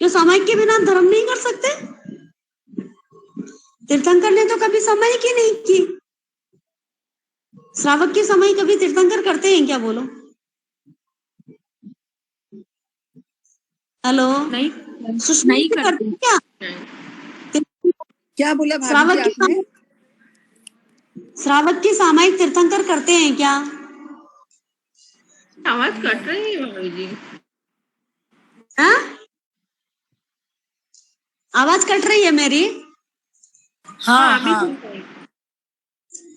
जो सामयिक के बिना धर्म नहीं कर सकते। तीर्थंकर ने तो कभी सामयिक ही नहीं की। श्रावक के समय कभी तीर्थंकर करते हैं क्या? बोलो। हेलो, नहीं करते क्या? क्या बोला श्रावक भाभी जी आपने? श्रावक के सामयिक तीर्थंकर करते हैं क्या? आवाज कट रही है भाभी जी। हाँ, आवाज कट रही है मेरी? हाँ अभी हाँ। सुन रही हूँ।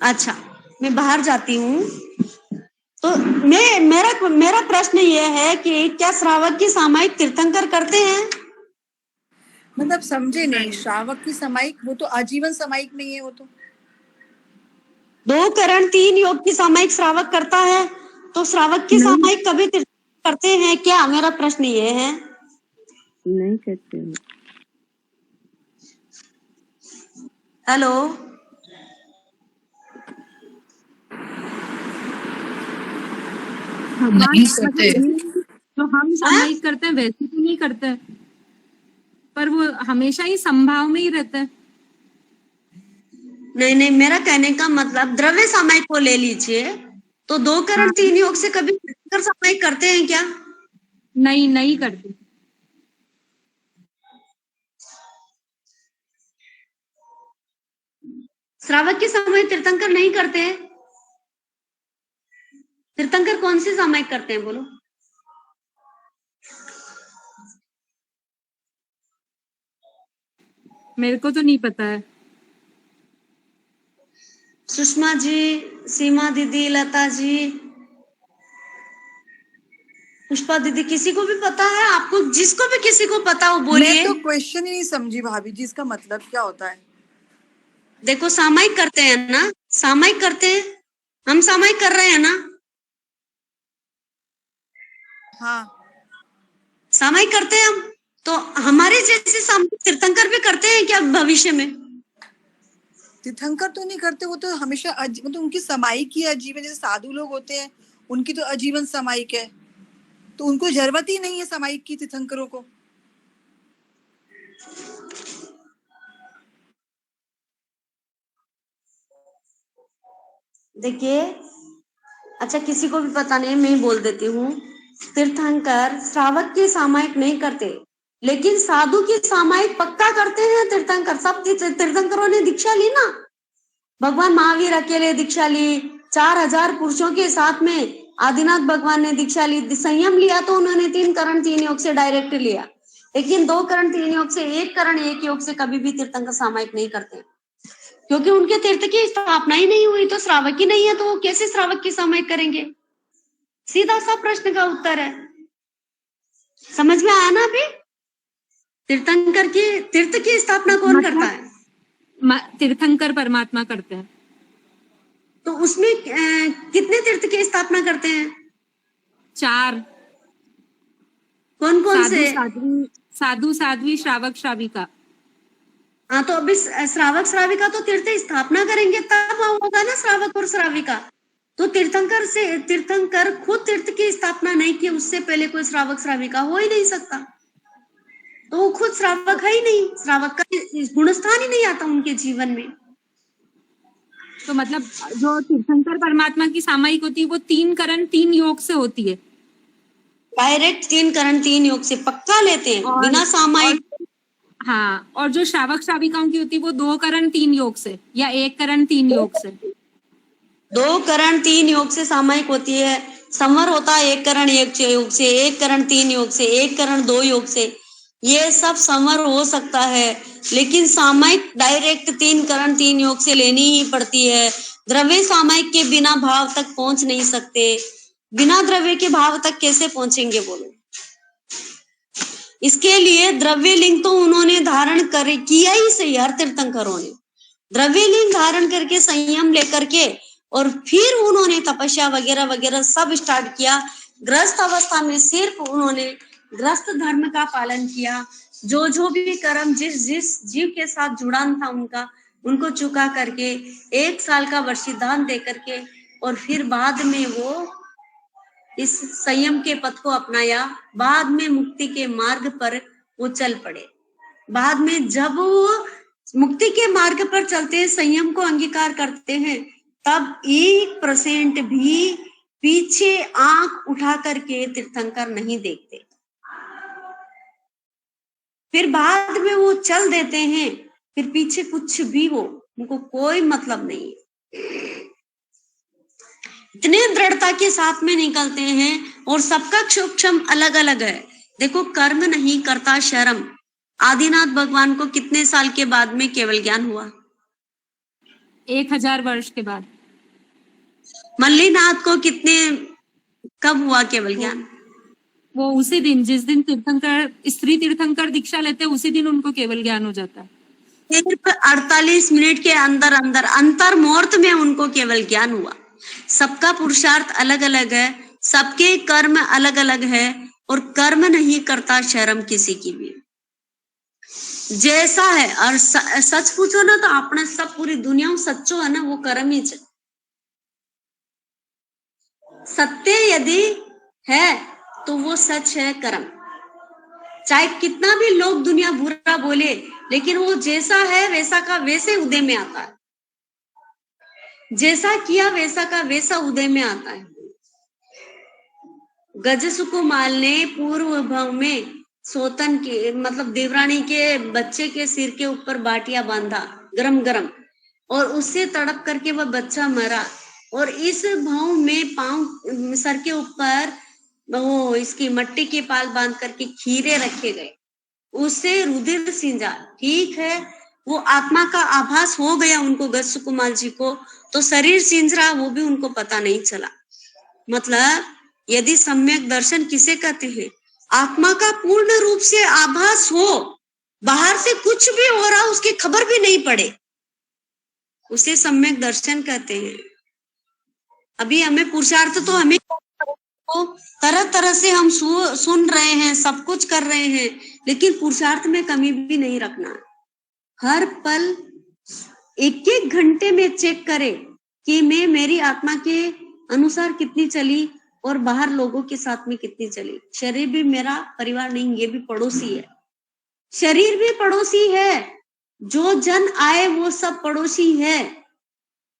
अच्छा, मैं बाहर जाती हूँ। तो मेरा प्रश्न ये है कि क्या श्रावक की सामयिक तीर्थंकर करते हैं? मतलब समझे नहीं, श्रावक की सामयिक वो तो आजीवन सामयिक नहीं है, वो तो 2 करण 3 योग की सामयिक श्रावक करता है, तो श्रावक की सामयिक कभी तीर्थंकर करते हैं क्या? मेरा प्रश्न ये है। नहीं करते हैं। हेलो, नहीं करते। तो हम सामयिक करते हैं वैसे तो नहीं करते, पर वो हमेशा ही संभाव में ही रहता है। नहीं, मेरा कहने का मतलब द्रव्य सामयिक को ले लीजिए, तो 2 करण 3 योग से कभी तीर्थंकर सामयिक करते हैं क्या? नहीं करते। श्रावक के समय तीर्थंकर नहीं करते हैं। तीर्थंकर कौन सी सामयिक करते हैं? बोलो। मेरे को तो नहीं पता है। सुषमा जी, सीमा दीदी, लता जी, पुष्पा दीदी, किसी को भी पता है? आपको जिसको भी किसी को पता हो बोलिए। मैं तो क्वेश्चन ही नहीं समझी भाभी जी, इसका मतलब क्या होता है? देखो, सामयिक करते हैं ना, सामयिक करते हैं, हम सामयिक कर रहे हैं ना। हाँ, सामयिक करते हैं हम, तो हमारे जैसे सामयिक तीर्थंकर भी करते हैं क्या भविष्य में? तीर्थंकर तो नहीं करते, वो तो हमेशा मतलब उनकी सामयिक ही आजीवन, जैसे साधु लोग होते हैं उनकी तो आजीवन सामयिक है, तो उनको जरूरत ही नहीं है सामयिक की, तीर्थंकरों को। देखिए, अच्छा किसी को भी पता नहीं, मैं ही बोल देती हूँ। तीर्थंकर श्रावक की सामयिक नहीं करते, लेकिन साधु की सामयिक पक्का करते हैं तीर्थंकर। सब तीर्थंकरों ने दीक्षा ली ना। भगवान महावीर अकेले दीक्षा ली, 4000 पुरुषों के साथ में आदिनाथ भगवान ने दीक्षा ली। संयम लिया तो उन्होंने 3 करण 3 योग से डायरेक्ट लिया, लेकिन 2 करण 3 योग से, 1 करण 1 योग से कभी भी तीर्थंकर सामयिक नहीं करते, क्योंकि उनके तीर्थ की स्थापना ही नहीं हुई। तो श्रावक ही नहीं है, तो वो कैसे श्रावक की सामयिक करेंगे? सीधा सा प्रश्न का उत्तर है। समझ में आया ना अभी? तीर्थंकर की तीर्थ की स्थापना कौन करता है? तीर्थंकर परमात्मा करते हैं। तो उसमें कितने तीर्थ की स्थापना करते हैं? 4। कौन कौन से? साधु साध्वी, श्रावक श्राविका। हाँ, तो अभी श्रावक श्राविका तो तीर्थ स्थापना करेंगे तब होगा ना श्रावक और श्राविका। तो तीर्थंकर खुद तीर्थ की स्थापना नहीं की, उससे पहले कोई श्रावक श्राविका हो ही नहीं सकता। तो वो खुद श्रावक है ही नहीं, श्रावक का गुणस्थान ही नहीं आता उनके जीवन में। तो मतलब जो तीर्थंकर परमात्मा की सामायिक होती है वो 3 करण 3 योग से होती है, डायरेक्ट 3 करण 3 योग से पक्का लेते हैं, बिना सामायिक। हाँ, और जो श्रावक श्राविकाओं की होती है वो 2 करण 3 योग से या 1 करण 3 योग से। 2 करण 3 योग से सामायिक होती है। संवर होता है 1 करण 1 योग से, 1 करण 3 योग से, 1 करण 2 योग से, ये सब संवर हो सकता है। लेकिन सामायिक डायरेक्ट 3 करण 3 योग से लेनी ही पड़ती है। द्रव्य सामायिक के बिना भाव तक पहुंच नहीं सकते। बिना द्रव्य के भाव तक कैसे पहुंचेंगे बोलो? इसके लिए द्रव्य लिंग तो उन्होंने धारण कर किया ही सही, हर तीर्थंकरों ने द्रव्य लिंग धारण करके संयम लेकर के, और फिर उन्होंने तपस्या वगैरह वगैरह सब स्टार्ट किया। ग्रस्त अवस्था में सिर्फ उन्होंने ग्रस्त धर्म का पालन किया। जो भी कर्म जिस जीव के साथ जुड़ान था उनको चुका करके 1 साल का वर्षिदान दे करके, और फिर बाद में वो इस संयम के पथ को अपनाया। बाद में मुक्ति के मार्ग पर वो चल पड़े। बाद में जब वो मुक्ति के मार्ग पर चलते हैं, संयम को अंगीकार करते हैं, तब 1% भी पीछे आंख उठा करके तीर्थंकर नहीं देखते। फिर बाद में वो चल देते हैं, फिर पीछे कुछ भी हो उनको कोई मतलब नहीं है। इतने दृढ़ता के साथ में निकलते हैं, और सबका सूक्ष्म अलग अलग है। देखो, कर्म नहीं करता शर्म। आदिनाथ भगवान को कितने साल के बाद में केवल ज्ञान हुआ? 1000 वर्ष के बाद। मल्लीनाथ को कब हुआ केवल ज्ञान? वो उसी दिन, जिस दिन तीर्थंकर स्त्री तीर्थंकर दीक्षा लेते हैं, उसी दिन उनको केवल ज्ञान हो जाता है। सिर्फ 48 मिनट के अंदर अंतर मुहूर्त में उनको केवल ज्ञान हुआ। सबका पुरुषार्थ अलग अलग है, सबके कर्म अलग अलग है, और कर्म नहीं करता शर्म किसी की भी, जैसा है। और सच पूछो ना तो अपने सब पूरी दुनिया में सच्चो है ना, वो कर्म ही सत्य यदि है तो वो सच है कर्म। चाहे कितना भी लोग दुनिया बुरा बोले, लेकिन वो जैसा है वैसा का वैसे उदय में आता है। जैसा किया वैसा का वैसा उदय में आता है। गजसुकुमाल ने पूर्व भाव में सोतन के मतलब देवरानी के बच्चे के सिर के ऊपर बाटिया बांधा गरम गरम, और उससे तड़प करके वह बच्चा मरा। और इस भाव में पांव सर के ऊपर वो इसकी मट्टी के पाल बांध करके खीरे रखे गए, उससे रुधिर सिंजा। ठीक है, वो आत्मा का आभास हो गया उनको, गजसुकुमाल जी को, तो शरीर सिंज रहा वो भी उनको पता नहीं चला। मतलब यदि सम्यक दर्शन किसे कहते हैं? आत्मा का पूर्ण रूप से आभास हो, बाहर से कुछ भी हो रहा उसकी खबर भी नहीं पड़े, उसे सम्यक दर्शन कहते हैं। अभी हमें पुरुषार्थ तो हमें तरह तरह से हम सुन रहे हैं, सब कुछ कर रहे हैं, लेकिन पुरुषार्थ में कमी भी नहीं रखना। हर पल 1-1 घंटे में चेक करे कि मैं मेरी आत्मा के अनुसार कितनी चली और बाहर लोगों के साथ में कितनी चली। शरीर भी मेरा परिवार नहीं, ये भी पड़ोसी है। शरीर भी पड़ोसी है, जो जन आए वो सब पड़ोसी है।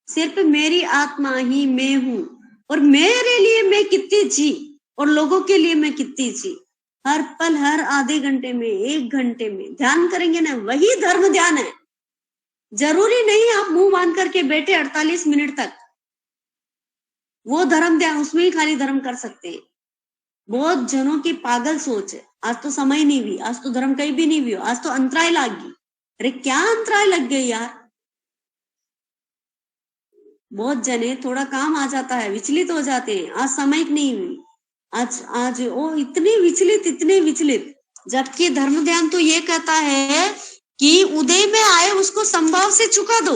सिर्फ मेरी आत्मा ही मैं हूं, और मेरे लिए मैं कितनी जी और लोगों के लिए मैं कितनी जी। हर पल, हर आधे घंटे में, 1 घंटे में ध्यान करेंगे ना, वही धर्म ध्यान है। जरूरी नहीं आप मुंह बांध करके बैठे 48 मिनट तक, वो धर्म ध्यान, उसमें ही खाली धर्म कर सकते हैं। बहुत जनों की पागल सोच है, आज तो समय नहीं हुई, आज तो धर्म कहीं भी नहीं हुई, आज तो अंतराय लग गई। अरे क्या अंतराय लग गई यार? बहुत जने थोड़ा काम आ जाता है विचलित हो जाते हैं, आज समय नहीं हुई, आज ओ इतने विचलित, जबकि धर्म ध्यान तो ये कहता है कि उदय में आए उसको संभाव से चुका दो,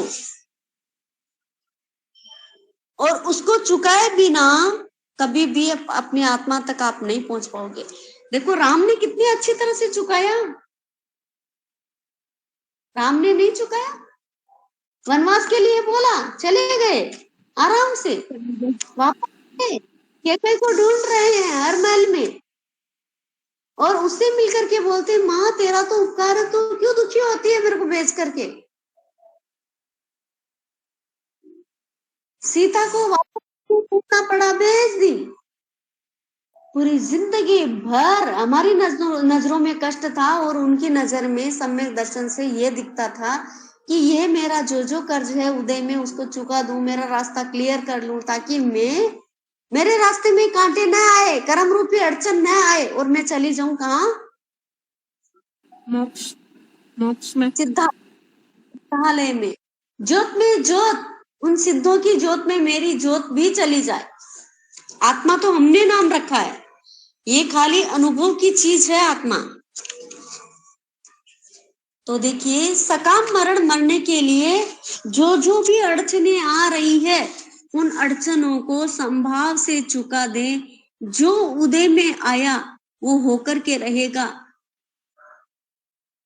और उसको चुकाए बिना कभी भी अपनी आत्मा तक आप नहीं पहुंच पाओगे। देखो राम ने कितनी अच्छी तरह से चुकाया। राम ने नहीं चुकाया, वनवास के लिए बोला, चले गए, आराम से वापस केके को ढूंढ रहे हैं हर महल में, और उससे मिलकर के बोलते माँ तेरा तो उपकार है, तो क्यों दुखी होती है मेरे को बेच करके। सीता को वापस पूछना पड़ा, बेच दी। पूरी जिंदगी भर हमारी नजरों में कष्ट था, और उनकी नजर में सम्यक दर्शन से ये दिखता था कि ये मेरा जो कर्ज है उदय में उसको चुका दूं, मेरा रास्ता क्लियर कर लूं, ताकि मेरे रास्ते में कांटे न आए, कर्म रूपी अड़चन न आए, और मैं चली जाऊं कहाँ? मोक्ष में, सिद्धालय में, ज्योत में ज्योत, उन सिद्धों की ज्योत में मेरी ज्योत भी चली जाए। आत्मा तो हमने नाम रखा है, ये खाली अनुभव की चीज है आत्मा। तो देखिए सकाम मरण मरने के लिए जो भी अड़चने आ रही है उन अड़चनों को संभाव से चुका दे। जो उदय में आया वो होकर के रहेगा,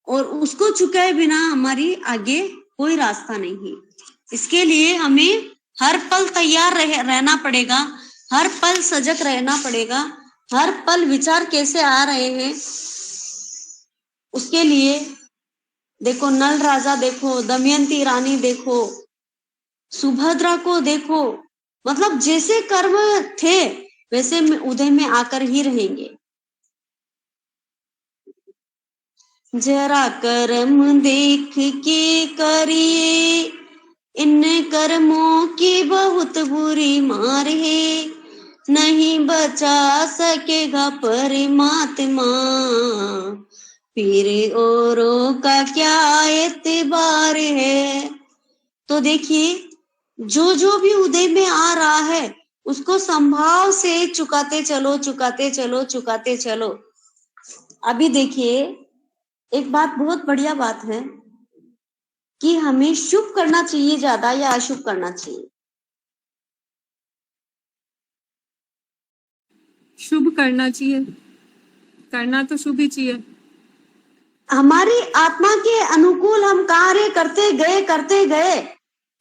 और उसको चुकाए बिना हमारी आगे कोई रास्ता नहीं। इसके लिए हमें हर पल तैयार रहना पड़ेगा, हर पल सजग रहना पड़ेगा। हर पल विचार कैसे आ रहे हैं उसके लिए देखो, नल राजा देखो, दमयंती रानी देखो, सुभद्रा को देखो, मतलब जैसे कर्म थे वैसे उदय में आकर ही रहेंगे। जरा कर्म देख के करिए, इन कर्मों की बहुत बुरी मार है, नहीं बचा सकेगा परमात्मा, फिर औरों का क्या एतबार है। तो देखिए जो भी उदय में आ रहा है उसको संभाव से चुकाते चलो, चुकाते चलो, चुकाते चलो। अभी देखिए एक बात, बहुत बढ़िया बात है कि हमें शुभ करना चाहिए ज्यादा या अशुभ करना चाहिए? शुभ करना चाहिए, करना तो शुभ ही चाहिए। हमारी आत्मा के अनुकूल हम कार्य करते गए,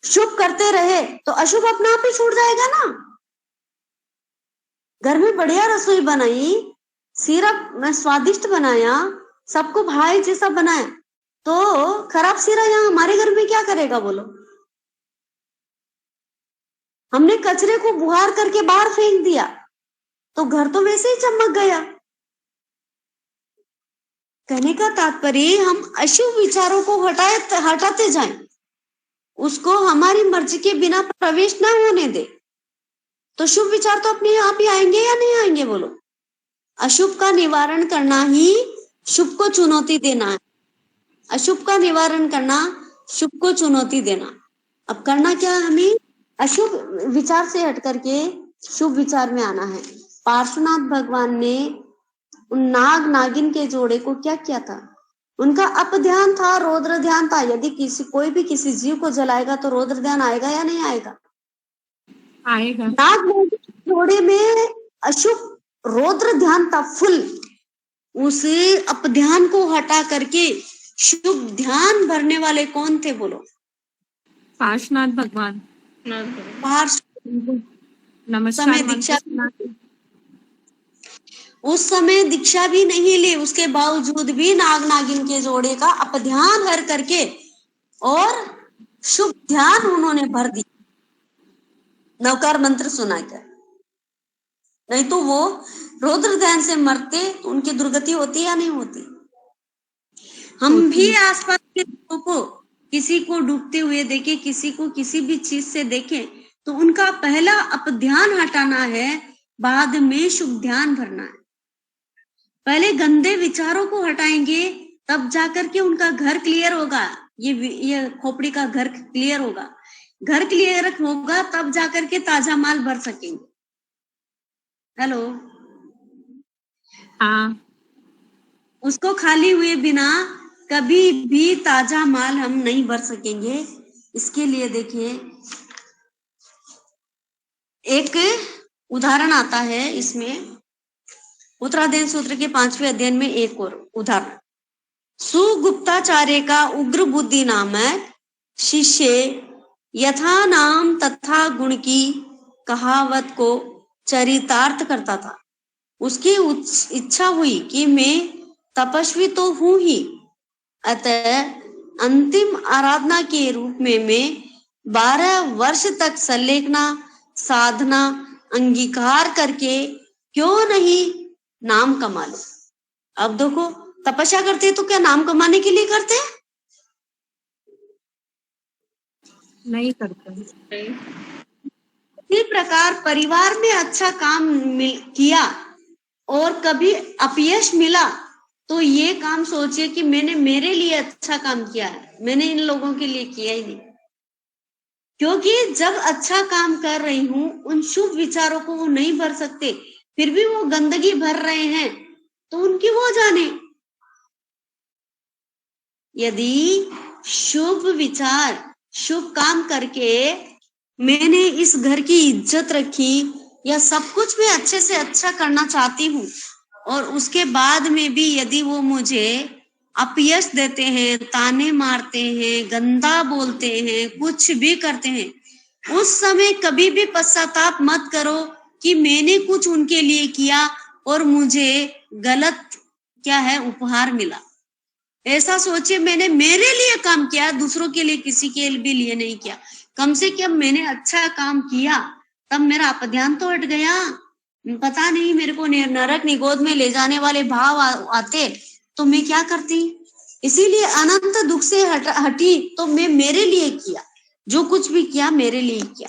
शुभ करते रहे तो अशुभ अपने आप ही छूट जाएगा ना। घर में बढ़िया रसोई बनाई, सीरा स्वादिष्ट बनाया, सबको भाई जैसा बनाया, तो खराब सीरा यहाँ हमारे घर में क्या करेगा बोलो? हमने कचरे को बुहार करके बाहर फेंक दिया तो घर तो वैसे ही चमक गया। कहने का तात्पर्य हम अशुभ विचारों को हटाते जाएं, उसको हमारी मर्जी के बिना प्रवेश न होने दे, तो शुभ विचार तो अपने आप ही आएंगे या नहीं आएंगे बोलो? अशुभ का निवारण करना ही शुभ को चुनौती देना है, अशुभ का निवारण करना शुभ को चुनौती देना। अब करना क्या है? हमें अशुभ विचार से हट करके शुभ विचार में आना है। पार्श्वनाथ भगवान ने उन नाग नागिन के जोड़े को क्या किया था? उनका अपध्यान था, रौद्र ध्यान था। यदि कोई भी किसी जीव को जलाएगा तो रौद्र ध्यान आएगा या नहीं आएगा? आएगा। नाग नागिन जोड़े में अशुभ रौद्र ध्यान था फुल। उस अपध्यान को हटा करके शुभ ध्यान भरने वाले कौन थे बोलो? पार्श्वनाथ भगवान। समय दीक्षा, उस समय दीक्षा भी नहीं ली, उसके बावजूद भी नाग नागिन के जोड़े का अपध्यान हर करके और शुभ ध्यान उन्होंने भर दी, नवकार मंत्र सुनाकर। नहीं तो वो रौद्र ध्यान से मरते तो उनकी दुर्गति होती या नहीं होती? हम भी आसपास के लोगों को किसी को डूबते हुए देखे, किसी को किसी भी चीज से देखे तो उनका पहला अपध्यान हटाना है, बाद में शुभ ध्यान भरना है। पहले गंदे विचारों को हटाएंगे तब जाकर के उनका घर क्लियर होगा, ये खोपड़ी का घर क्लियर होगा। घर क्लियर होगा तब जाकर के ताजा माल भर सकेंगे। हेलो, हाँ, उसको खाली हुए बिना कभी भी ताजा माल हम नहीं भर सकेंगे। इसके लिए देखिए एक उदाहरण आता है इसमें, उत्तराध्ययन सूत्र के 5वें अध्ययन में एक और उदाहरण। सुगुप्ताचार्य का उग्र बुद्धि नामक शिष्य यथा नाम तथा गुण की कहावत को चरितार्थ करता था। उसकी इच्छा हुई कि मैं तपस्वी तो हूं ही, अतः अंतिम आराधना के रूप में मैं 12 वर्ष तक संलेखना साधना अंगीकार करके क्यों नहीं नाम कमा लो। अब देखो, तपस्या करते तो क्या नाम कमाने के लिए करते हैं? नहीं करते। इसी प्रकार परिवार में अच्छा काम किया और कभी अपयश मिला तो ये काम सोचिए कि मैंने मेरे लिए अच्छा काम किया है, मैंने इन लोगों के लिए किया ही नहीं। क्योंकि जब अच्छा काम कर रही हूं, उन शुभ विचारों को वो नहीं भर सकते, फिर भी वो गंदगी भर रहे हैं, तो उनकी वो जाने। यदि शुभ विचार शुभ काम करके मैंने इस घर की इज्जत रखी या सब कुछ मैं अच्छे से अच्छा करना चाहती हूँ, और उसके बाद में भी यदि वो मुझे अपयश देते हैं, ताने मारते हैं, गंदा बोलते हैं, कुछ भी करते हैं, उस समय कभी भी पश्चाताप मत करो कि मैंने कुछ उनके लिए किया और मुझे गलत क्या है उपहार मिला। ऐसा सोचिए, मैंने मेरे लिए काम किया, दूसरों के लिए किसी के भी लिए नहीं किया। कम से कम मैंने अच्छा काम किया, तब मेरा अपध्यान तो हट गया। पता नहीं मेरे को नरक निगोद में ले जाने वाले भाव आते तो मैं क्या करती। इसीलिए अनंत दुख से हटी तो मैं मेरे लिए किया, जो कुछ भी किया मेरे लिए किया।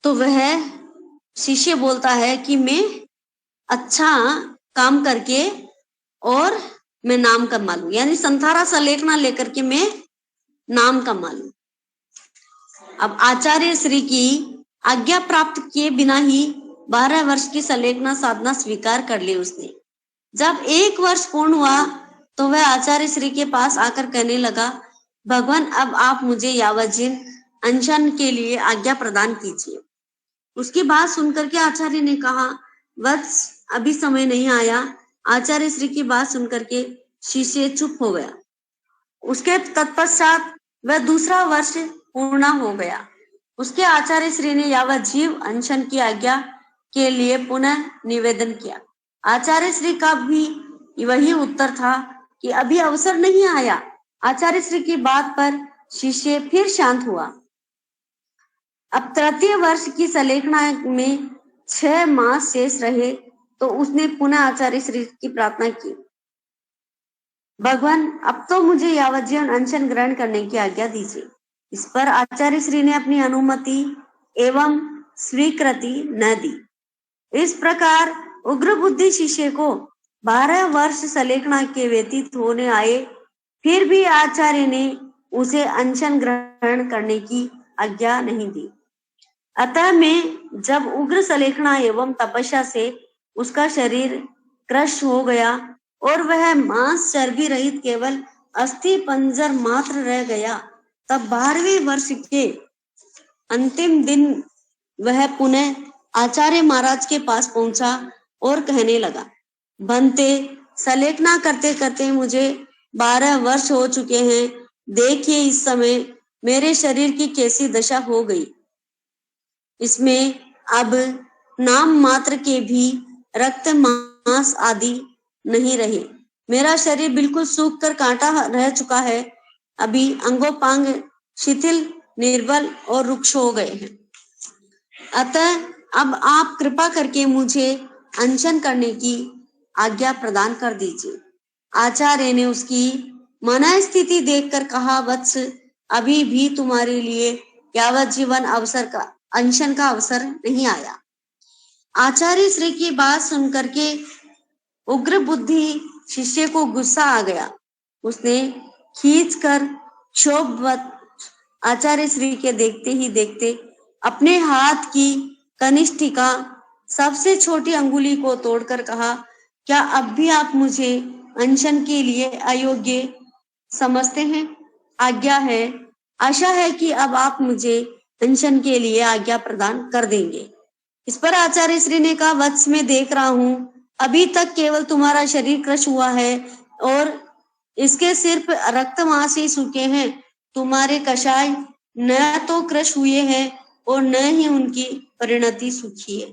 तो वह शिष्य बोलता है कि मैं अच्छा काम करके और मैं नाम कमा लूं, यानी संथारा संलेखना लेकर के मैं नाम कमा लूं। अब आचार्य श्री की आज्ञा प्राप्त किए बिना ही 12 वर्ष की संलेखना साधना स्वीकार कर ली उसने। जब 1 वर्ष पूर्ण हुआ तो वह आचार्य श्री के पास आकर कहने लगा, भगवान अब आप मुझे यावज्जीवन अनशन के लिए आज्ञा प्रदान कीजिए। उसकी बात सुनकर के आचार्य ने कहा, वत्स अभी समय नहीं आया। आचार्य श्री की बात सुनकर के शिष्य चुप हो गया। उसके तत्पश्चात वह दूसरा वर्ष पूर्ण हो गया। उसके आचार्य श्री ने यावज्जीव अनशन की आज्ञा के लिए पुनः निवेदन किया। आचार्य श्री का भी वही उत्तर था कि अभी अवसर नहीं आया। आचार्य श्री की बात पर शिष्य फिर शांत हुआ। अब तृतीय वर्ष की संलेखना में 6 मास शेष रहे तो उसने पुनः आचार्य श्री की प्रार्थना की, भगवान अब तो मुझे यावज्जीवन अनशन ग्रहण करने की आज्ञा दीजिए। इस पर आचार्य श्री ने अपनी अनुमति एवं स्वीकृति न दी। इस प्रकार उग्र बुद्धि शिष्य को 12 वर्ष संलेखना के व्यतीत होने आए, फिर भी आचार्य ने उसे अनशन ग्रहण करने की आज्ञा नहीं दी। अतः में जब उग्र संलेखना एवं तपस्या से उसका शरीर क्रश हो गया और वह मांस चर्बी रहित केवल अस्थि पंजर मात्र रह गया, तब 12वें वर्ष के अंतिम दिन वह पुनः आचार्य महाराज के पास पहुंचा और कहने लगा, बनते संलेखना करते करते मुझे 12 वर्ष हो चुके हैं। देखिए इस समय मेरे शरीर की कैसी दशा हो गई। इसमें अब नाम मात्र के भी रक्त मांस आदि नहीं रहे। मेरा शरीर बिल्कुल सूख कर कांटा रह चुका है। अभी अंगोपांग शिथिल निर्बल और रुक्ष हो गए हैं। अतः अब आप कृपा करके मुझे अनशन करने की आज्ञा प्रदान कर दीजिए। आचार्य ने उसकी मन स्थिति देखकर कहा, वत्स अभी भी तुम्हारे लिए यावज्जीवन अवसर का अनशन का अवसर नहीं आया। आचार्य श्री की बात सुनकर के उग्र बुद्धि शिष्य को गुस्सा आ गया। उसने खींचकर क्षोभवत आचार्य श्री के देखते ही देखते अपने हाथ की कनिष्ठिका सबसे छोटी अंगुली को तोड़कर कहा, क्या अब भी आप मुझे अनशन के लिए अयोग्य समझते हैं? आज्ञा है, आशा है कि अब आप मुझे अनशन के लिए आज्ञा प्रदान कर देंगे। इस पर आचार्य श्री ने कहा, वत्स मैं देख रहा हूं अभी तक केवल तुम्हारा शरीर क्रश हुआ है और इसके सिर्फ रक्त मांस ही सूखे हैं। तुम्हारे कषाय न तो क्रश हुए हैं और न ही उनकी परिणति सुखी है,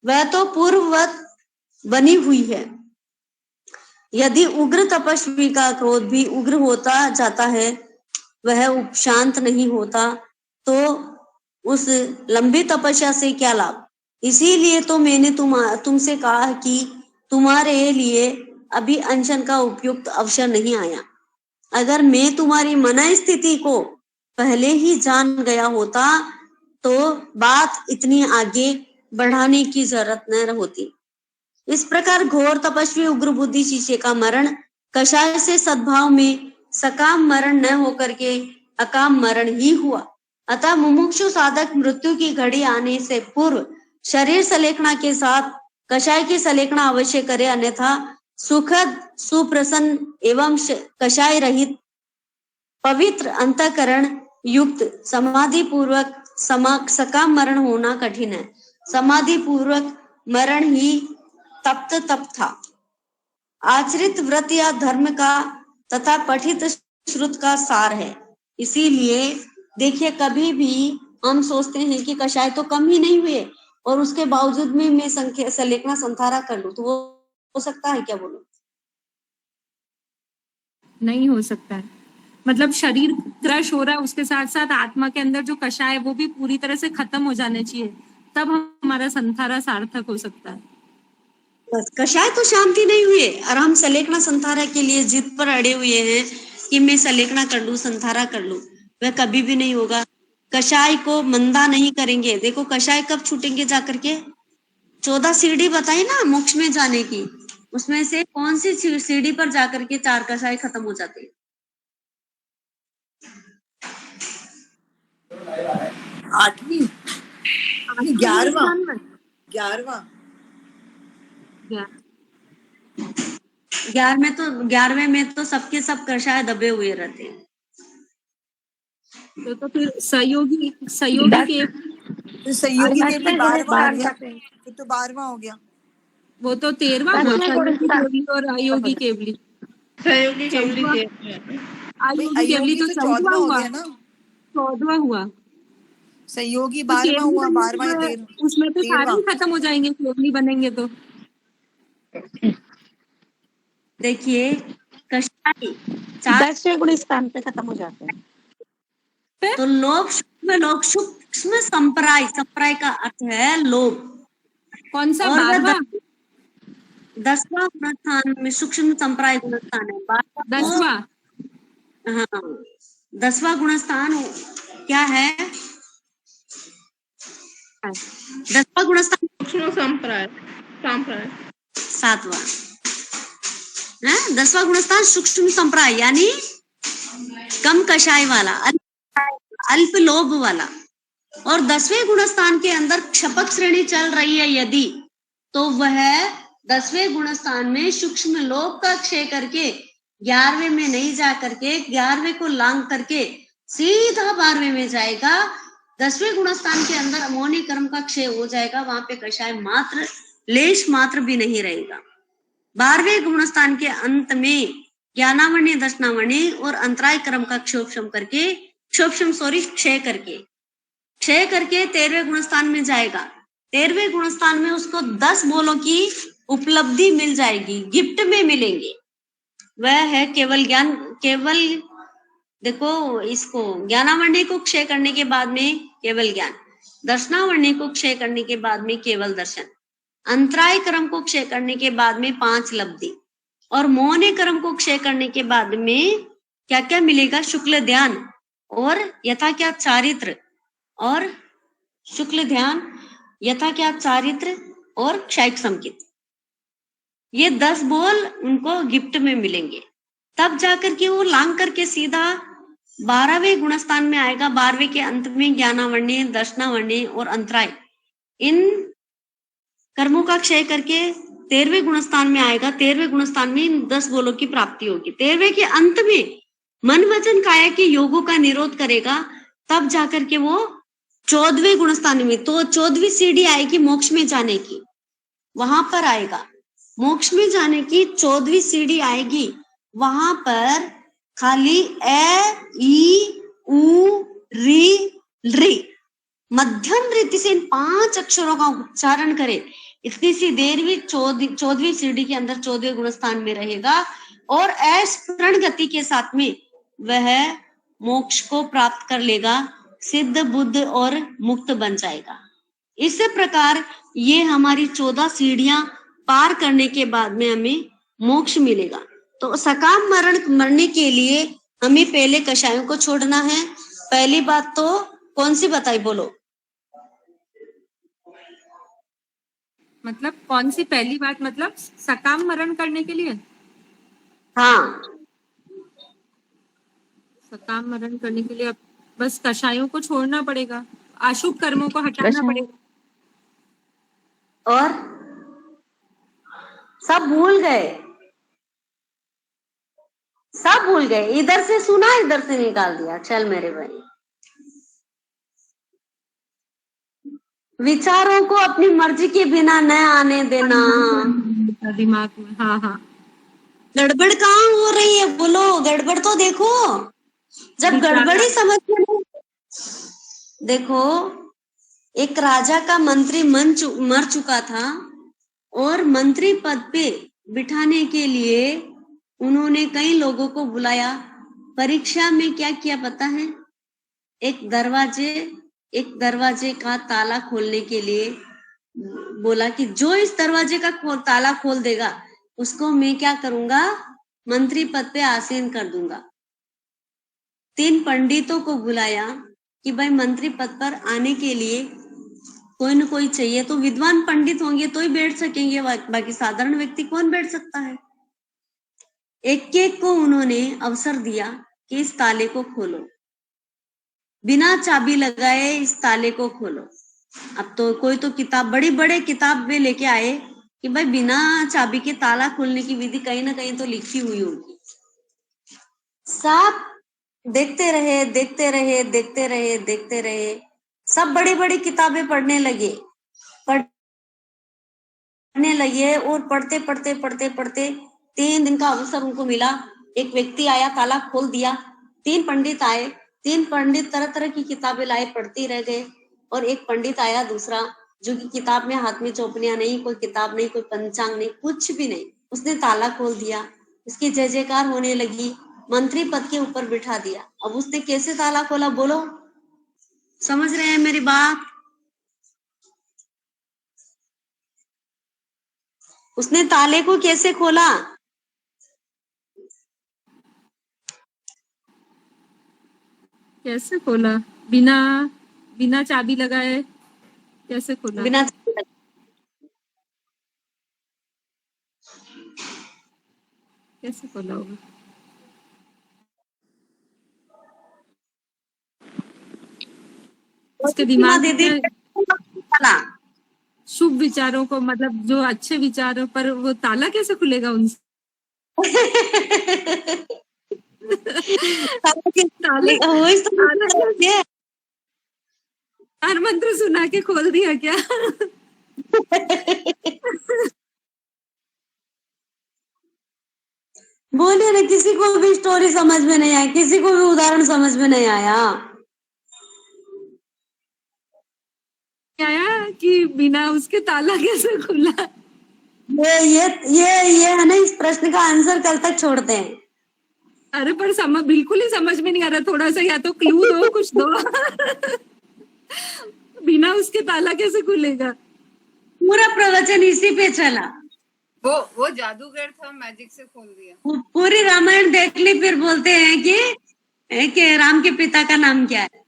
वह तो पूर्ववत बनी हुई है। यदि उग्र तपस्वी का क्रोध भी उग्र होता जाता है, वह उपशांत नहीं होता, तो उस लंबी तपस्या से क्या लाभ। इसीलिए तो मैंने तुमसे कहा कि तुम्हारे लिए अभी अनशन का उपयुक्त अवसर नहीं आया। अगर मैं तुम्हारी मन स्थिति को पहले ही जान गया होता तो बात इतनी आगे बढ़ाने की जरूरत न होती। इस प्रकार घोर तपस्वी उग्र बुद्धि शिष्य का मरण कषाय से सद्भाव में सकाम मरण न होकर के अकाम मरण ही हुआ। अतः मुमुक्षु साधक मृत्यु की घड़ी आने से पूर्व शरीर सलेखना के साथ कषाय की सलेखना अवश्य करे, अन्यथा सुखद सुप्रसन्न एवं कषाय रहित पवित्र अंतःकरण युक्त समाधि पूर्वक सकाम मरण होना कठिन है। समाधि पूर्वक मरण ही तप्त तप था। आचरित व्रत या धर्म का तथा पठित श्रुत का सार है। इसीलिए देखिए, कभी भी हम सोचते हैं कि कषाय तो कम ही नहीं हुए और उसके बावजूद में मैं सलेखना संथारा कर लूं, तो वो हो सकता है क्या? बोलो। नहीं हो सकता है। मतलब शरीर क्रश हो रहा है, उसके साथ साथ आत्मा के अंदर जो कषाय है वो भी पूरी तरह से खत्म हो जाने चाहिए, तब हमारा संथारा सार्थक हो सकता है। बस कषाय तो शांति नहीं हुए और हम सलेखना संथारा के लिए जिद पर अड़े हुए हैं कि मैं सलेखना कर लूं, संथारा कर लूं। वह कभी भी नहीं होगा। कषाय को मंदा नहीं करेंगे। देखो कषाय कब छूटेंगे जाकर के? 14 सीढ़ी बताई ना मोक्ष में जाने की, उसमें से कौन सी सीढ़ी पर जाकर के 4 कषाय खत्म हो जाते हैं? 8वीं 11वां 11वें में तो सबके सब कषाय दबे हुए रहते हैं। तो फिर सहयोगी के तो सहयोगी के भी 12वां हो गया, फिर तो 12वां हो गया। वो तो 13वां हुआ, सहयोगी केवली और अयोगी केवली। सहयोगी केवली अयोगी केवली तो 14वां हुआ ना, 14वां हुआ। सहयोगी 12वां हुआ, 12वां 13वां। उसमें तो सारे ही खत्म हो जाएंगे, केवली बनेंगे तो। देखिए कषाय 10वें गुण स्थान पे खत्म हो जाते हैं। तो लोभ सूक्ष्म संप्राय का अर्थ है लोभ। कौन सा? 12वां 10वां गुणस्थान में सूक्ष्म संप्राय गुणस्थान है। 10वां, हाँ 10वां गुणस्थान क्या है? 10वां गुणस्थान सूक्ष्म संप्राय 7वां है। 10वां गुणस्थान सूक्ष्म संप्राय यानी कम कषाय वाला, अल्प लोभ वाला। और 10वें गुणस्थान के अंदर क्षपक श्रेणी चल रही है यदि, तो वह 10वें गुणस्थान में सूक्ष्म लोभ का क्षय करके 11वें में नहीं जा करके 11वें को लांग करके सीधा 12वें में जाएगा। 10वें गुणस्थान के अंदर अमोनी कर्म का क्षय हो जाएगा, वहां पे कषाय मात्र लेश मात्र भी नहीं रहेगा। 12वें गुणस्थान के अंत में ज्ञानावण्य दर्शनावण्य और अंतराय कर्म का क्षय करके 13वें गुणस्थान में जाएगा। 13वें गुणस्थान में उसको 10 बोलों की उपलब्धि मिल जाएगी, गिफ्ट में मिलेंगे। वह है केवल ज्ञान। केवल देखो, इसको ज्ञानावण्य को क्षय करने के बाद में केवल ज्ञान, दर्शनावण्य को क्षय करने के बाद में केवल दर्शन, अंतराय कर्म को क्षय करने के बाद में 5 लब्धि और मोहने कर्म को क्षय करने के बाद में क्या क्या मिलेगा? शुक्ल ध्यान और यथा क्या चारित्र और शुक्ल ध्यान, यथा क्या चारित्र और क्षयिक संकित। ये 10 बोल उनको गिफ्ट में मिलेंगे। तब जाकर के वो लांग करके सीधा 12वें गुणस्थान में आएगा। 12वें के अंत में ज्ञानावण्य, दर्शनावण्य और अंतराय इन कर्मों का क्षय करके 13वें गुणस्थान में आएगा। 13वें गुणस्थान में 10 बोलों की प्राप्ति होगी। 13वें के अंत में मन वचन काया के योगों का निरोध करेगा। तब जाकर के वो 14वें गुणस्थान में, तो 14वीं सीढ़ी आएगी मोक्ष में जाने की, वहां पर आएगा। मोक्ष में जाने की 14वीं सीढ़ी आएगी, वहां पर खाली ए ई उ री री, मध्यम रीति से इन 5 अक्षरों का उच्चारण करे, इतनी सी देर भी 14वीं सीढ़ी के अंदर 14वें गुण स्थान में रहेगा और अस्फुरण गति के साथ में वह मोक्ष को प्राप्त कर लेगा, सिद्ध बुद्ध और मुक्त बन जाएगा। इस प्रकार ये हमारी 14 सीढ़ियां पार करने के बाद में हमें मोक्ष मिलेगा। तो सकाम मरने के लिए हमें पहले कषायों को छोड़ना है। पहली बात तो कौन सी बताई, बोलो? मतलब कौन सी पहली बात? मतलब सकाम मरण करने के लिए? हाँ, सकाम मरण करने के लिए अब बस कषायों को छोड़ना पड़ेगा, अशुभ कर्मों को हटाना पड़ेगा। और सब भूल गए, सब भूल गए। इधर से सुना, इधर से निकाल दिया। चल मेरे भाई, विचारों को अपनी मर्जी के बिना न आने देना। दिमाग में, हाँ हाँ। गड़बड़ कहाँ हो रही है, बोलो? गड़बड़ तो देखो। जब गड़बड़ी समझ में नहीं, देखो एक राजा का मंत्री मर चुका था और मंत्री पद पे बिठाने के लिए उन्होंने कई लोगों को बुलाया। परीक्षा में क्या किया पता है? एक दरवाजे का ताला खोलने के लिए बोला कि जो इस दरवाजे का ताला खोल देगा उसको मैं क्या करूंगा, मंत्री पद पे आसीन कर दूंगा। 3 पंडितों को बुलाया कि भाई मंत्री पद पर आने के लिए कोई न कोई चाहिए, तो विद्वान पंडित होंगे तो ही बैठ सकेंगे, बाकी साधारण व्यक्ति कौन बैठ सकता है। एक एक को उन्होंने अवसर दिया कि इस ताले को खोलो, बिना चाबी लगाए इस ताले को खोलो। अब तो कोई तो किताब, बड़ी बड़े किताब में लेके आए कि भाई बिना चाबी के ताला खोलने की विधि कहीं ना कहीं तो लिखी हुई होगी। सब देखते रहे, देखते रहे, देखते रहे, देखते रहे। सब बड़ी बड़ी किताबें पढ़ने लगे और पढ़ते पढ़ते पढ़ते पढ़ते 3 दिन का अवसर उनको मिला। एक व्यक्ति आया, ताला खोल दिया। 3 पंडित आए, 3 पंडित तरह तरह की किताबें लाए, पढ़ते रह गए। और एक पंडित आया दूसरा, जो कि किताब में हाथ में चौपनियां नहीं, कोई किताब नहीं, कोई पंचांग नहीं, कुछ भी नहीं। उसने ताला खोल दिया, उसकी जय जयकार होने लगी, मंत्री पद के ऊपर बिठा दिया। अब उसने कैसे ताला खोला, बोलो? समझ रहे हैं मेरी बात? उसने ताले को कैसे खोला? कैसे खोला? बिना चाबी लगाए कैसे खोला? बिना कैसे खोला होगा? उसके दिमाग में शुभ विचारों को, मतलब जो अच्छे विचारों पर, वो ताला कैसे खुलेगा उनसे? हर मंत्र सुना के खोल दिया क्या? बोले ना, किसी को भी स्टोरी समझ में नहीं आई, किसी को भी उदाहरण समझ में नहीं आया कि बिना उसके ताला कैसे खुला। ये है ना, इस प्रश्न का आंसर कल तक छोड़ते हैं। अरे पर बिल्कुल ही समझ में नहीं आ रहा, थोड़ा सा या तो क्लू दो, कुछ दो। बिना उसके ताला कैसे खुलेगा? पूरा प्रवचन इसी पे चला। वो जादूगर था, मैजिक से खोल दिया। पूरी रामायण देख ली, फिर बोलते हैं कि राम के पिता का नाम क्या है।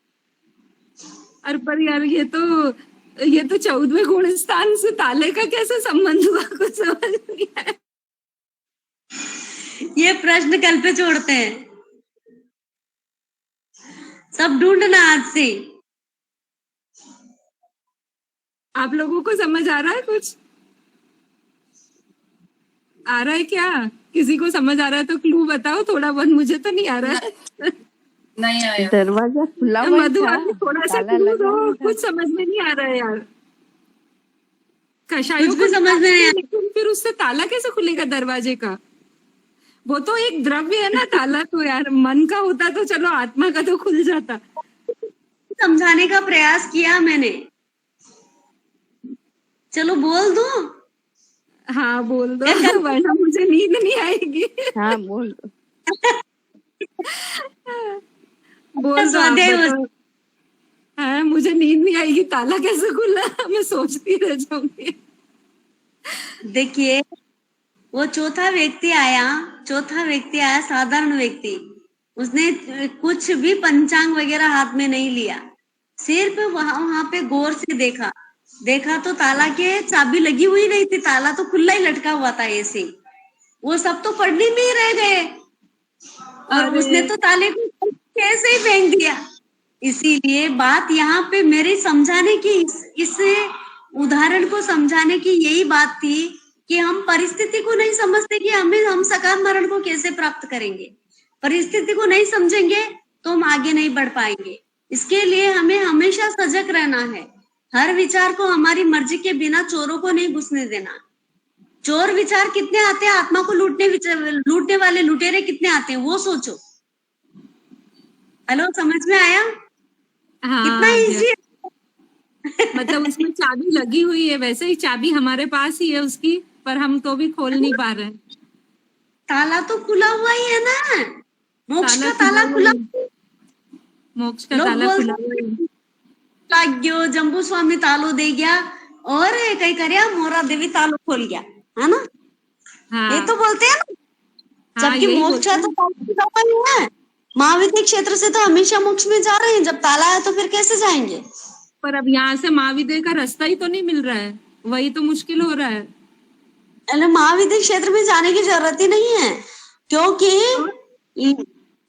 अरे पर यार ये तो 14वें गुण स्थान से ताले का कैसे संबंध हुआ, कुछ समझ नहीं आया। ये प्रश्न कल पे छोड़ते हैं, सब ढूंढना आज से। आप लोगों को समझ आ रहा है? कुछ आ रहा है क्या? किसी को समझ आ रहा है तो क्लू बताओ थोड़ा बहुत, मुझे तो नहीं आ रहा है। नहीं आया। दरवाजा खुला हुआ मधु, था, थोड़ा सा ताला क्लू लगा दो, हुआ था। कुछ समझ में नहीं आ रहा है यार। कषायों कुछ को भी समझ में नहीं आ रहा। लेकिन फिर उससे ताला कैसे खुलेगा दरवाजे का? वो तो एक द्रव्य है ना ताला, तो यार मन का होता तो चलो आत्मा का तो खुल जाता। समझाने का प्रयास किया मैंने, चलो बोल दो। हाँ बोल दो वरना मुझे नींद नहीं आएगी। हाँ बोल दो। बोल दो आप स्वाध्याय हो बताओ। हाँ मुझे नींद नहीं आएगी, ताला कैसे खुला मैं सोचती रह जाऊंगी। देखिए, वो चौथा व्यक्ति आया, साधारण व्यक्ति। उसने कुछ भी पंचांग वगैरह हाथ में नहीं लिया, सिर्फ वहां पे गौर से देखा तो ताला के चाबी लगी हुई नहीं थी, ताला तो खुला ही लटका हुआ था ऐसे ही। वो सब तो पढ़ने में ही रह गए और अरे। उसने तो ताले को कैसे ही फेंक दिया। इसीलिए बात यहाँ पे मेरे समझाने की, इस उदाहरण को समझाने की यही बात थी कि हम परिस्थिति को नहीं समझते कि हम सकाम मरण को कैसे प्राप्त करेंगे। परिस्थिति को नहीं समझेंगे तो हम आगे नहीं बढ़ पाएंगे। इसके लिए हमें हमेशा सजग रहना है। हर विचार को हमारी मर्जी के बिना चोरों को नहीं घुसने देना। चोर विचार कितने आते हैं, आत्मा को लूटने वाले लुटेरे कितने आते हैं, वो सोचो। हेलो, समझ में आया? हाँ कितना इजी है। मतलब उसमें चाबी लगी हुई है, वैसे ही चाबी हमारे पास ही है उसकी, पर हम तो भी खोल नहीं पा रहे हैं। ताला तो खुला हुआ ही है ना, मोक्ष का ताला ताला खुला। मोक्ष का लोग ताला बोलते खुला हुआ है। लाग्यो जम्बू स्वामी तालो दे गया और कई करया मोरा देवी तालो खोल गया, है ना? हाँ ये तो बोलते हैं ना। हाँ, जबकि यही मोक्ष बोलते है हैं। तो ताला खुला हुआ ही है। महाविद्य क्षेत्र से तो हमेशा मोक्ष में जा रहे हैं, जब ताला है तो फिर कैसे जाएंगे? पर अब यहाँ से महाविद्य का रास्ता ही तो नहीं मिल रहा है, वही तो मुश्किल हो रहा है। अरे महाविद्य क्षेत्र में जाने की जरूरत ही नहीं है, क्योंकि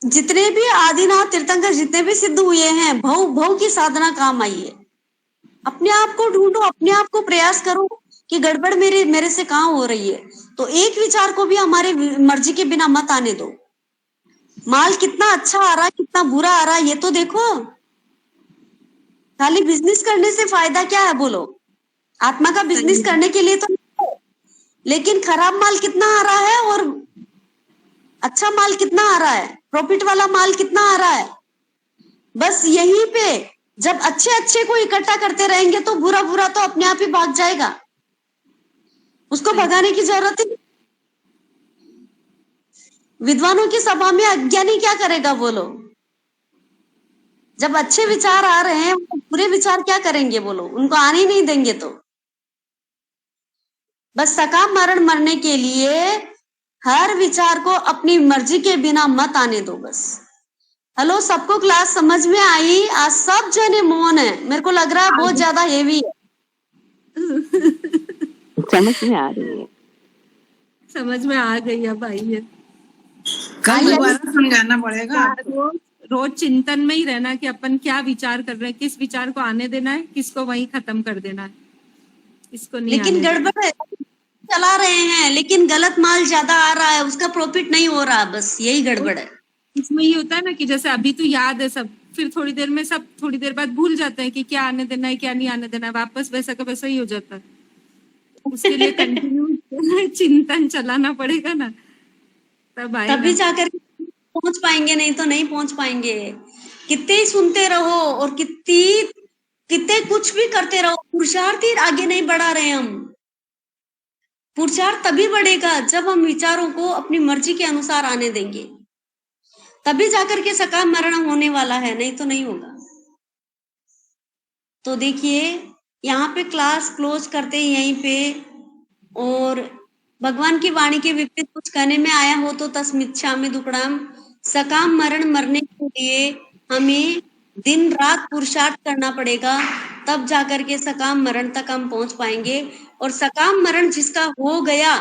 जितने भी आदिनाथ तीर्थंकर जितने भी सिद्ध हुए हैं, भव की साधना काम आई है। अपने आप को ढूंढो, अपने आप को प्रयास करो कि गड़बड़ मेरे से कहाँ हो रही है। तो एक विचार को भी हमारे मर्जी के बिना मत आने दो। माल कितना अच्छा आ रहा है, कितना बुरा आ रहा है, ये तो देखो। खाली बिजनेस करने से फायदा क्या है बोलो? आत्मा का बिजनेस करने के लिए तो, लेकिन खराब माल कितना आ रहा है और अच्छा माल कितना आ रहा है, प्रॉफिट वाला माल कितना आ रहा है। बस यहीं पे जब अच्छे को इकट्ठा करते रहेंगे तो बुरा तो अपने आप ही भाग जाएगा, उसको भगाने की जरूरत ही। विद्वानों की सभा में अज्ञानी क्या करेगा बोलो? जब अच्छे विचार आ रहे हैं, बुरे विचार क्या करेंगे बोलो? उनको आने ही नहीं देंगे। तो बस सकाम मरण मरने के लिए हर विचार को अपनी मर्जी के बिना मत आने दो बस। हेलो, सबको क्लास समझ में आई? आज सब जने मौन है, मेरे को लग रहा है बहुत ज्यादा हेवी है। समझ में आ रही है, समझ में आ गई है भाई। ये कल दोबारा समझाना पड़ेगा। रोज चिंतन में ही रहना कि अपन क्या विचार कर रहे हैं, किस विचार को आने देना है, किसको वहीं खत्म कर देना है, इसको नहीं लेकिन आने देना। गड़बड़ है, चला रहे हैं लेकिन गलत माल ज्यादा आ रहा है, उसका प्रॉफिट नहीं हो रहा, बस यही गड़बड़ है। इसमें ये होता है ना कि जैसे अभी तो याद है सब, फिर थोड़ी देर में सब थोड़ी देर बाद भूल जाते हैं कि क्या आने देना है क्या नहीं आने देना है, वापस वैसा का वैसा ही हो जाता है। उसके लिए कंटिन्यू चिंतन चलाना पड़ेगा ना, तब आएगा। तभी जाकर पहुंच पाएंगे, नहीं तो नहीं पहुंच पाएंगे। कितने ही सुनते रहो और कितने कुछ भी करते रहो, पुरुषार्थ ही आगे नहीं बढ़ा रहे हम। पुरुषार्थ तभी बढ़ेगा जब हम विचारों को अपनी मर्जी के अनुसार आने देंगे, तभी जाकर के सकाम मरण होने वाला है, नहीं तो नहीं होगा। तो देखिए, यहाँ पे क्लास क्लोज करते हैं यहीं पे। और भगवान की वाणी के विपरीत कुछ कहने में आया हो तो तस्मिच्छामि दुक्कड़म। सकाम मरण मरने के लिए हमें दिन रात पुरुषार्थ करना पड़ेगा, तब जाकर के सकाम मरण तक हम पहुंच पाएंगे। और सकाम मरण जिसका हो गया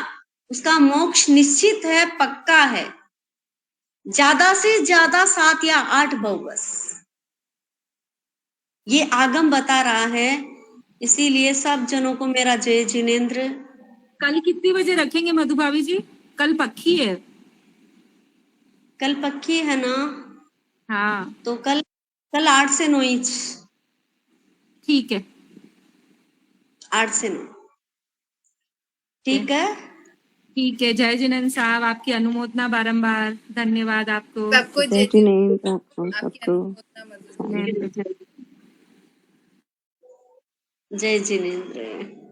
उसका मोक्ष निश्चित है, पक्का है। ज्यादा से ज्यादा 7 या 8 भव, बस ये आगम बता रहा है। इसीलिए सब जनों को मेरा जय जिनेन्द्र। कल कितनी बजे रखेंगे मधुभाभी जी? कल पक्की है? कल पक्की है ना? हाँ तो कल 8 से 9 इंच। ठीक है, 8 से 9 ठीक है। ठीक है, जय जिनेन्द्र साहब, आपकी अनुमोदना बारंबार, धन्यवाद आपको। सबको जय जिनेन्द्र आपको आपकी सबको। अनुमोदना मधुर। जय जय जिनेन्द्र।